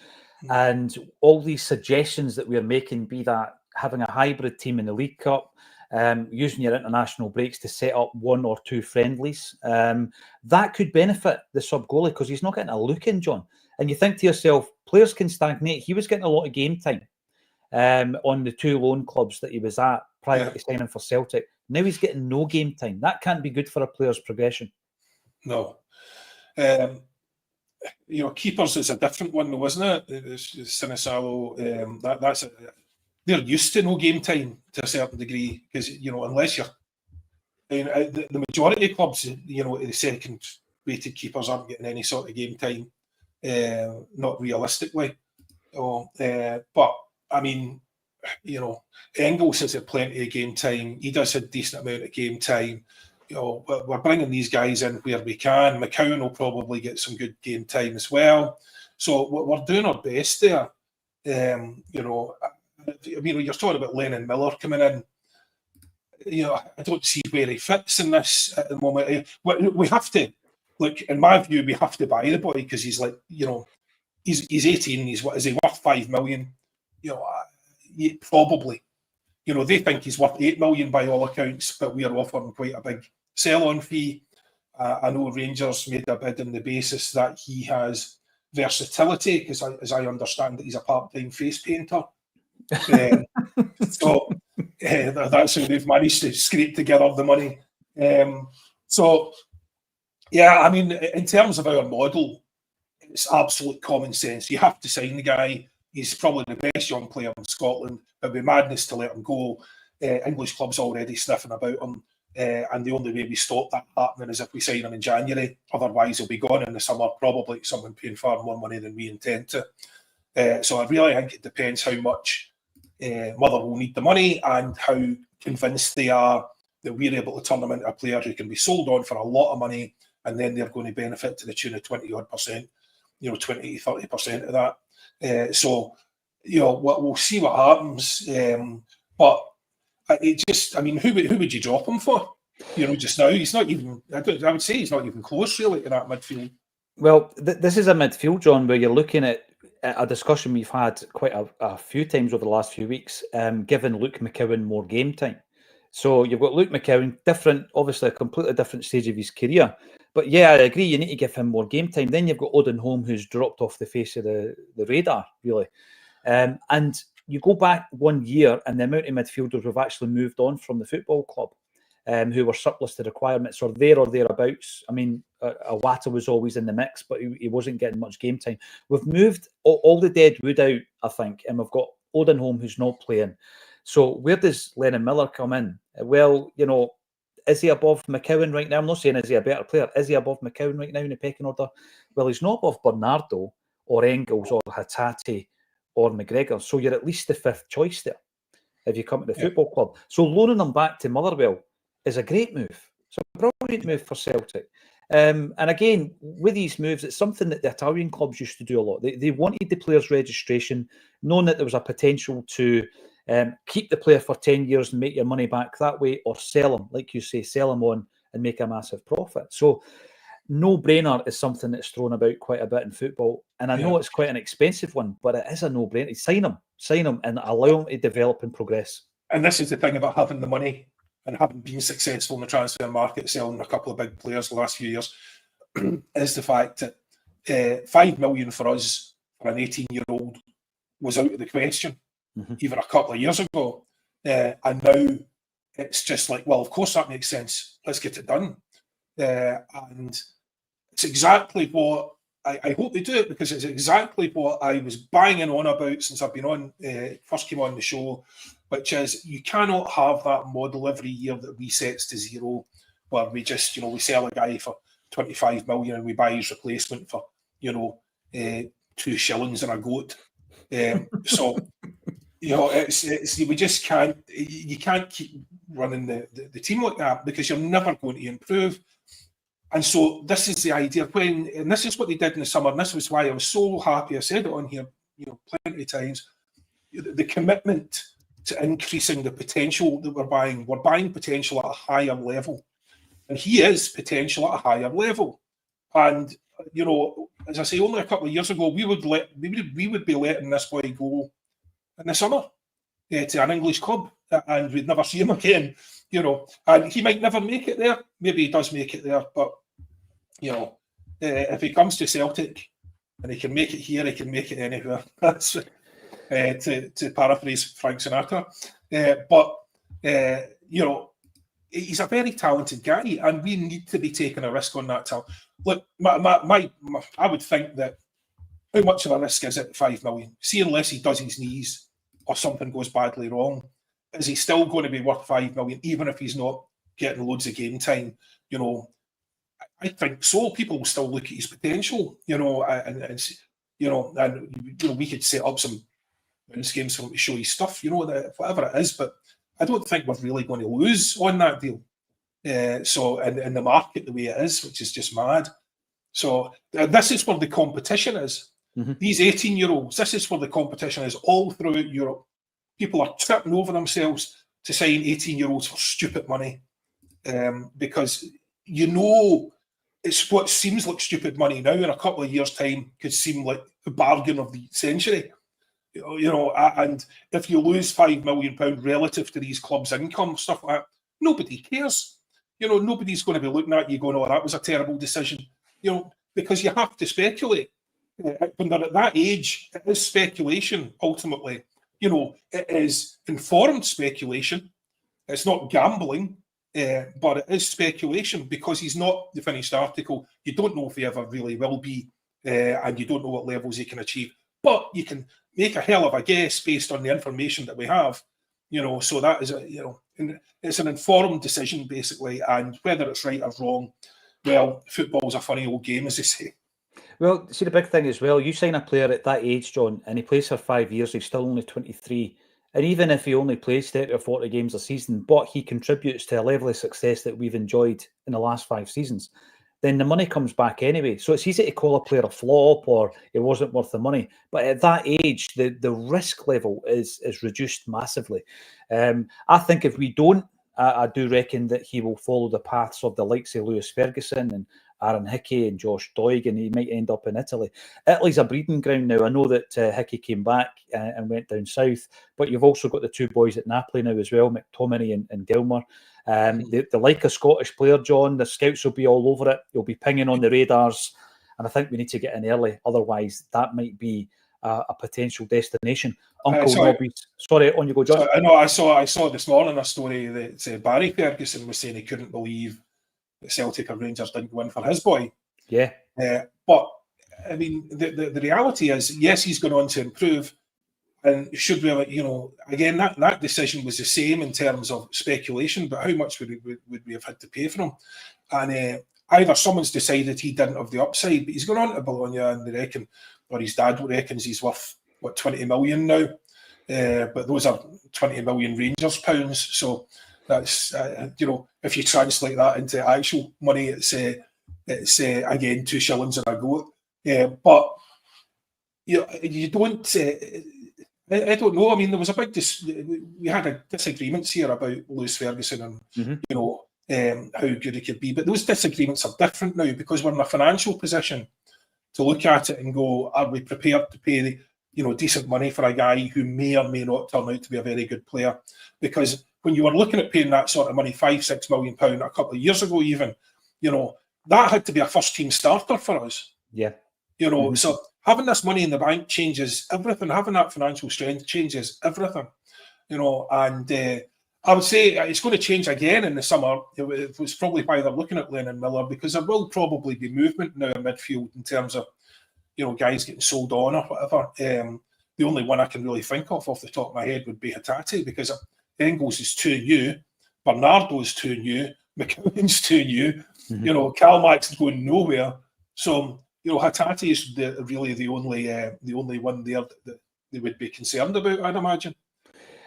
And all these suggestions that we're making, be that having a hybrid team in the League Cup, using your international breaks to set up 1 or 2 friendlies, that could benefit the sub-goalie because he's not getting a look in, John. And you think to yourself, players can stagnate. He was getting a lot of game time on the 2 loan clubs that he was at prior to signing for Celtic. Now he's getting no game time. That can't be good for a player's progression. No. You know, keepers is a different one, though, isn't it? Sinisalo, that's they're used to no game time to a certain degree because, you know, unless you're, I mean, the majority of clubs, you know, the second-rated keepers aren't getting any sort of game time, not realistically. But I mean, you know, Engels has had plenty of game time. He does a decent amount of game time. You know, we're bringing these guys in where we can. McCown will probably get some good game time as well. So we're doing our best there. You know, I mean, you're talking about Lennon Miller coming in. You know, I don't see where he fits in this at the moment. We have to, look, in my view, we have to buy the boy because he's like, you know, he's 18. He's, what is he, worth 5 million? You know, probably. You know, they think he's worth 8 million by all accounts, but we are offering quite a big sell-on fee. I know Rangers made a bid on the basis that he has versatility, because as I understand it, he's a part-time face painter. So that's how they've managed to scrape together the money. So, yeah, I mean, in terms of our model, it's absolute common sense. You have to sign the guy. He's probably the best young player in Scotland. It would be madness to let him go. English clubs already sniffing about him. And the only way we stop that happening is if we sign him in January. Otherwise, he'll be gone in the summer, probably someone paying far more money than we intend to. So I really think it depends how much Motherwell need the money and how convinced they are that we're able to turn them into a player who can be sold on for a lot of money, and then they're going to benefit to the tune of 20-odd%, you know, 20 to 30% of that. So we'll see what happens. But it just, I mean, who would you drop him for? Just now, he's not even, I would say he's not even close, really, to that midfield. Well, this is a midfield, John, where you're looking at a discussion we've had quite a few times over the last few weeks, giving Luke McCowan more game time. So you've got Luke McCowan, obviously a completely different stage of his career. But yeah, I agree, you need to give him more game time. Then you've got Odin Holm, who's dropped off the face of the radar, really. And you go back 1 year, and the amount of midfielders who've actually moved on from the football club, who were surplus to requirements, or there or thereabouts. I mean, Awata was always in the mix, but he wasn't getting much game time. We've moved all the dead wood out, I think, and we've got Odin Holm, who's not playing. So where does Lennon Miller come in? Well, is he above McCowan right now? I'm not saying is he a better player. Is he above McCowan right now in the pecking order? Well, he's not above Bernardo or Engels or Hatate or McGregor. So you're at least the fifth choice there if you come to the football club. So loaning him back to Motherwell is a great move. It's a brilliant move for Celtic. And again, with these moves, it's something that the Italian clubs used to do a lot. They wanted the player's registration, knowing that there was a potential to keep the player for 10 years and make your money back that way, or sell him, like you say, sell him on and make a massive profit. So no-brainer is something that's thrown about quite a bit in football. And I know it's quite an expensive one, but it is a no-brainer. Sign him and allow him to develop and progress. And this is the thing about having the money and having been successful in the transfer market, selling a couple of big players the last few years, is the fact that 5 million for us, for an 18-year-old, was out of the question, even a couple of years ago. And now it's just like, well, of course that makes sense. Let's get it done. And it's exactly what I hope they do it, because it's exactly what I was banging on about since I've been on, first came on the show, which is you cannot have that model every year that resets to zero, where we just, we sell a guy for 25 million and we buy his replacement for, 2 shillings and a goat. So, it's we just can't, you can't keep running the team like that, because you're never going to improve. And so this is the idea, and this is what they did in the summer, and this was why I was so happy. I said it on here, plenty of times, the commitment to increasing the potential that we're buying. We're buying potential at a higher level, and he is potential at a higher level. And as I say, only a couple of years ago, we would be letting this boy go in the summer to an English club, and we'd never see him again. And he might never make it there. Maybe he does make it there, but if he comes to Celtic and he can make it here, he can make it anywhere. That's to paraphrase Frank Sinatra. But he's a very talented guy, and we need to be taking a risk on that talent. Look, I would think that how much of a risk is it? 5 million. See, unless he does his knees or something goes badly wrong, is he still going to be worth 5 million, even if he's not getting loads of game time? I think so. People will still look at his potential, and we could set up some games for him to show his stuff, whatever it is. But I don't think we're really going to lose on that deal. So in the market the way it is, which is just mad. So this is where the competition is. These 18-year-olds, this is where the competition is all throughout Europe. People are tripping over themselves to sign 18-year-olds for stupid money, because it's what seems like stupid money now in a couple of years' time could seem like the bargain of the century. And if you lose £5 million relative to these clubs' income, stuff like that, nobody cares. Nobody's going to be looking at you going, "Oh, that was a terrible decision." Because you have to speculate. When they're at that age, it is speculation ultimately. It is informed speculation. It's not gambling, but it is speculation, because he's not the finished article. You don't know if he ever really will be, and you don't know what levels he can achieve. But you can make a hell of a guess based on the information that we have. So that is it's an informed decision basically, and whether it's right or wrong, well, football's a funny old game, as they say. Well, see, the big thing as well, you sign a player at that age, John, and he plays for 5 years, he's still only 23. And even if he only plays 30 or 40 games a season, but he contributes to a level of success that we've enjoyed in the last 5 seasons, then the money comes back anyway. So it's easy to call a player a flop or it wasn't worth the money. But at that age, the risk level is reduced massively. I think if we don't, I do reckon that he will follow the paths of the likes of Lewis Ferguson and Aaron Hickey and Josh Doig, and he might end up in Italy. Italy's a breeding ground now. I know that Hickey came back and went down south, but you've also got the two boys at Napoli now as well, McTominay and Gilmour. They like a Scottish player, John. The scouts will be all over it. You'll be pinging on the radars, and I think we need to get in early. Otherwise, that might be a potential destination. Uncle Nobby's. Sorry, on you go, John. I know. I saw this morning a story that Barry Ferguson was saying he couldn't believe that Celtic or Rangers didn't go in for his boy. Yeah. But I mean, the reality is, yes, he's going on to improve. And should we, again, that decision was the same in terms of speculation, but how much would we have had to pay for him? And either someone's decided he didn't have the upside, but he's gone on to Bologna, and they reckon, or his dad reckons he's worth, 20 million now? But those are 20 million Rangers pounds. So that's, if you translate that into actual money, it's again, 2 shillings and a goat. But you don't... I don't know. I mean, there was a big... we had disagreements here about Lewis Ferguson and, how good he could be. But those disagreements are different now because we're in a financial position to look at it and go, are we prepared to pay decent money for a guy who may or may not turn out to be a very good player? Because when you were looking at paying that sort of money, £5-6 million a couple of years ago even, that had to be a first-team starter for us. Yeah. So having this money in the bank changes everything. Having that financial strength changes everything. And I would say it's going to change again in the summer. It was probably why they're looking at Lennon Miller, because there will probably be movement now in midfield in terms of, guys getting sold on or whatever. The only one I can really think of off the top of my head would be Hatate, because Engels is too new, Bernardo's too new, McCowan's too new, Kalmak's going nowhere. So, Hatate is really the only one there that they would be concerned about, I'd imagine.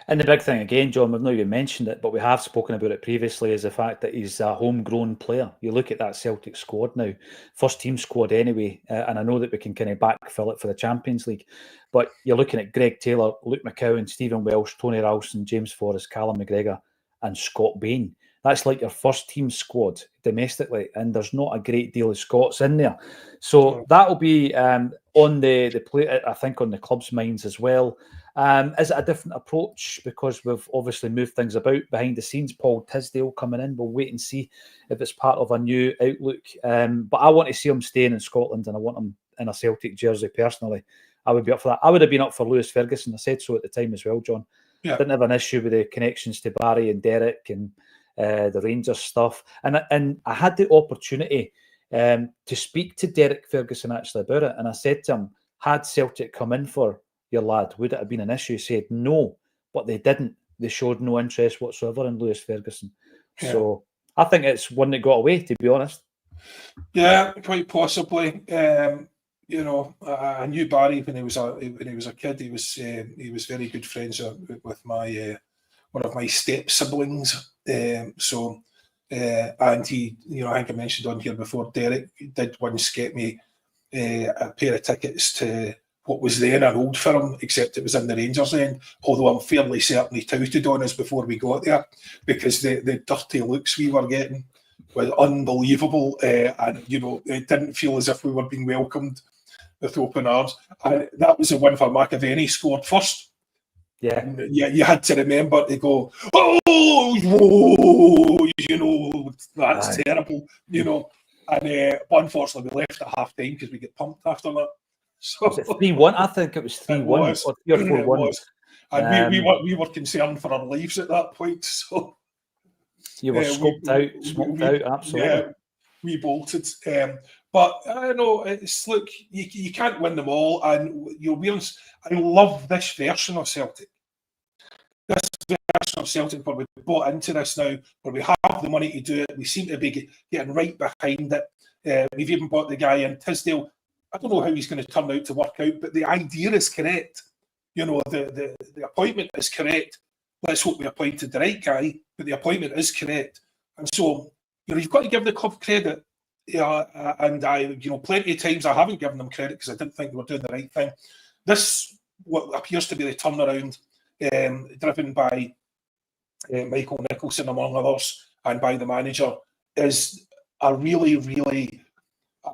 And the big thing again, John, we've not even mentioned it, but we have spoken about it previously, is the fact that he's a homegrown player. You look at that Celtic squad now, first team squad anyway, and I know that we can kind of backfill it for the Champions League, but you're looking at Greg Taylor, Luke McCowan, Stephen Welsh, Tony Ralston, James Forrest, Callum McGregor, and Scott Bain. That's like your first team squad domestically, and there's not a great deal of Scots in there. So that'll be on the play, I think, on the club's minds as well. Is it a different approach? Because we've obviously moved things about behind the scenes. Paul Tisdale coming in. We'll wait and see if it's part of a new outlook. But I want to see him staying in Scotland, and I want him in a Celtic jersey personally. I would be up for that. I would have been up for Lewis Ferguson. I said so at the time as well, John. Yeah. Didn't have an issue with the connections to Barry and Derek and the Rangers stuff. And I had the opportunity to speak to Derek Ferguson actually about it. And I said to him, had Celtic come in for your lad, would it have been an issue? He said no, but they didn't. They showed no interest whatsoever in Lewis Ferguson. Yeah. So I think it's one that got away, to be honest. Yeah, quite possibly. I knew Barry when he was a kid. He was very good friends with my one of my step siblings. And he, I think I mentioned on here before, Derek did once get me a pair of tickets to what was then an old firm, except it was in the Rangers end, although I'm fairly certain he touted on us before we got there, because the dirty looks we were getting was unbelievable, and it didn't feel as if we were being welcomed with open arms. And that was the one for McAvenny scored first. Yeah, you had to remember to go, whoa, that's terrible, and but unfortunately we left at half time because we get pumped after that. So was it 3-1? I think it was 3-1 or 3 or 4-1. And we were concerned for our lives at that point. So you were smoked out, absolutely. Yeah, we bolted. But I know it's look, you can't win them all, and I love this version of Celtic. This version of Celtic where we bought into this now, where we have the money to do it. We seem to be getting right behind it. We've even bought the guy in Tisdale. I don't know how he's going to turn out to work out, but the idea is correct. The appointment is correct. Let's hope we appointed the right guy, but the appointment is correct. And so, you've got to give the club credit. Yeah, and I, plenty of times I haven't given them credit because I didn't think they were doing the right thing. This, what appears to be the turnaround, driven by Michael Nicholson, among others, and by the manager, is a really, really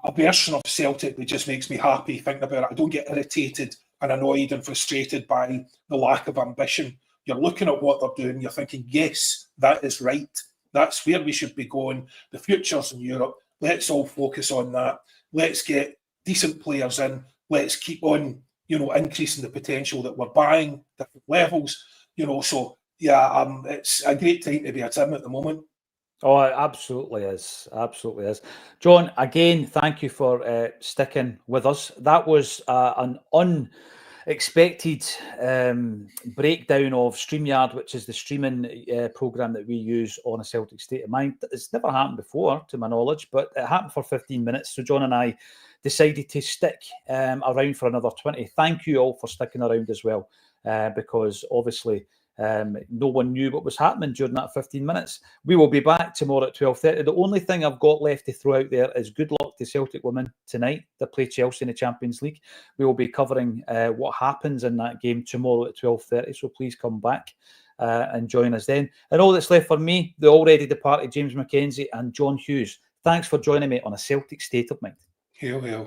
a version of Celtic that just makes me happy thinking about it. I don't get irritated and annoyed and frustrated by the lack of ambition. You're looking at what they're doing, you're thinking, yes, that is right. That's where we should be going. The future's in Europe. Let's all focus on that. Let's get decent players in. Let's keep on, increasing the potential that we're buying, different levels, so yeah, it's a great time to be a Tim at the moment. Oh, it absolutely is. Absolutely is. John, again, thank you for sticking with us. That was an unexpected breakdown of StreamYard, which is the streaming program that we use on A Celtic State of Mind. It's never happened before, to my knowledge, but it happened for 15 minutes. So John and I decided to stick around for another 20. Thank you all for sticking around as well, because obviously no one knew what was happening during that 15 minutes. We will be back tomorrow at 12:30. The only thing I've got left to throw out there is good luck to Celtic women tonight. They play Chelsea in the Champions League. We will be covering what happens in that game tomorrow at 12:30. So please come back and join us then. And all that's left for me, the already departed James Mackenzie and John Hughes. Thanks for joining me on A Celtic State of Mind. Hail, hail.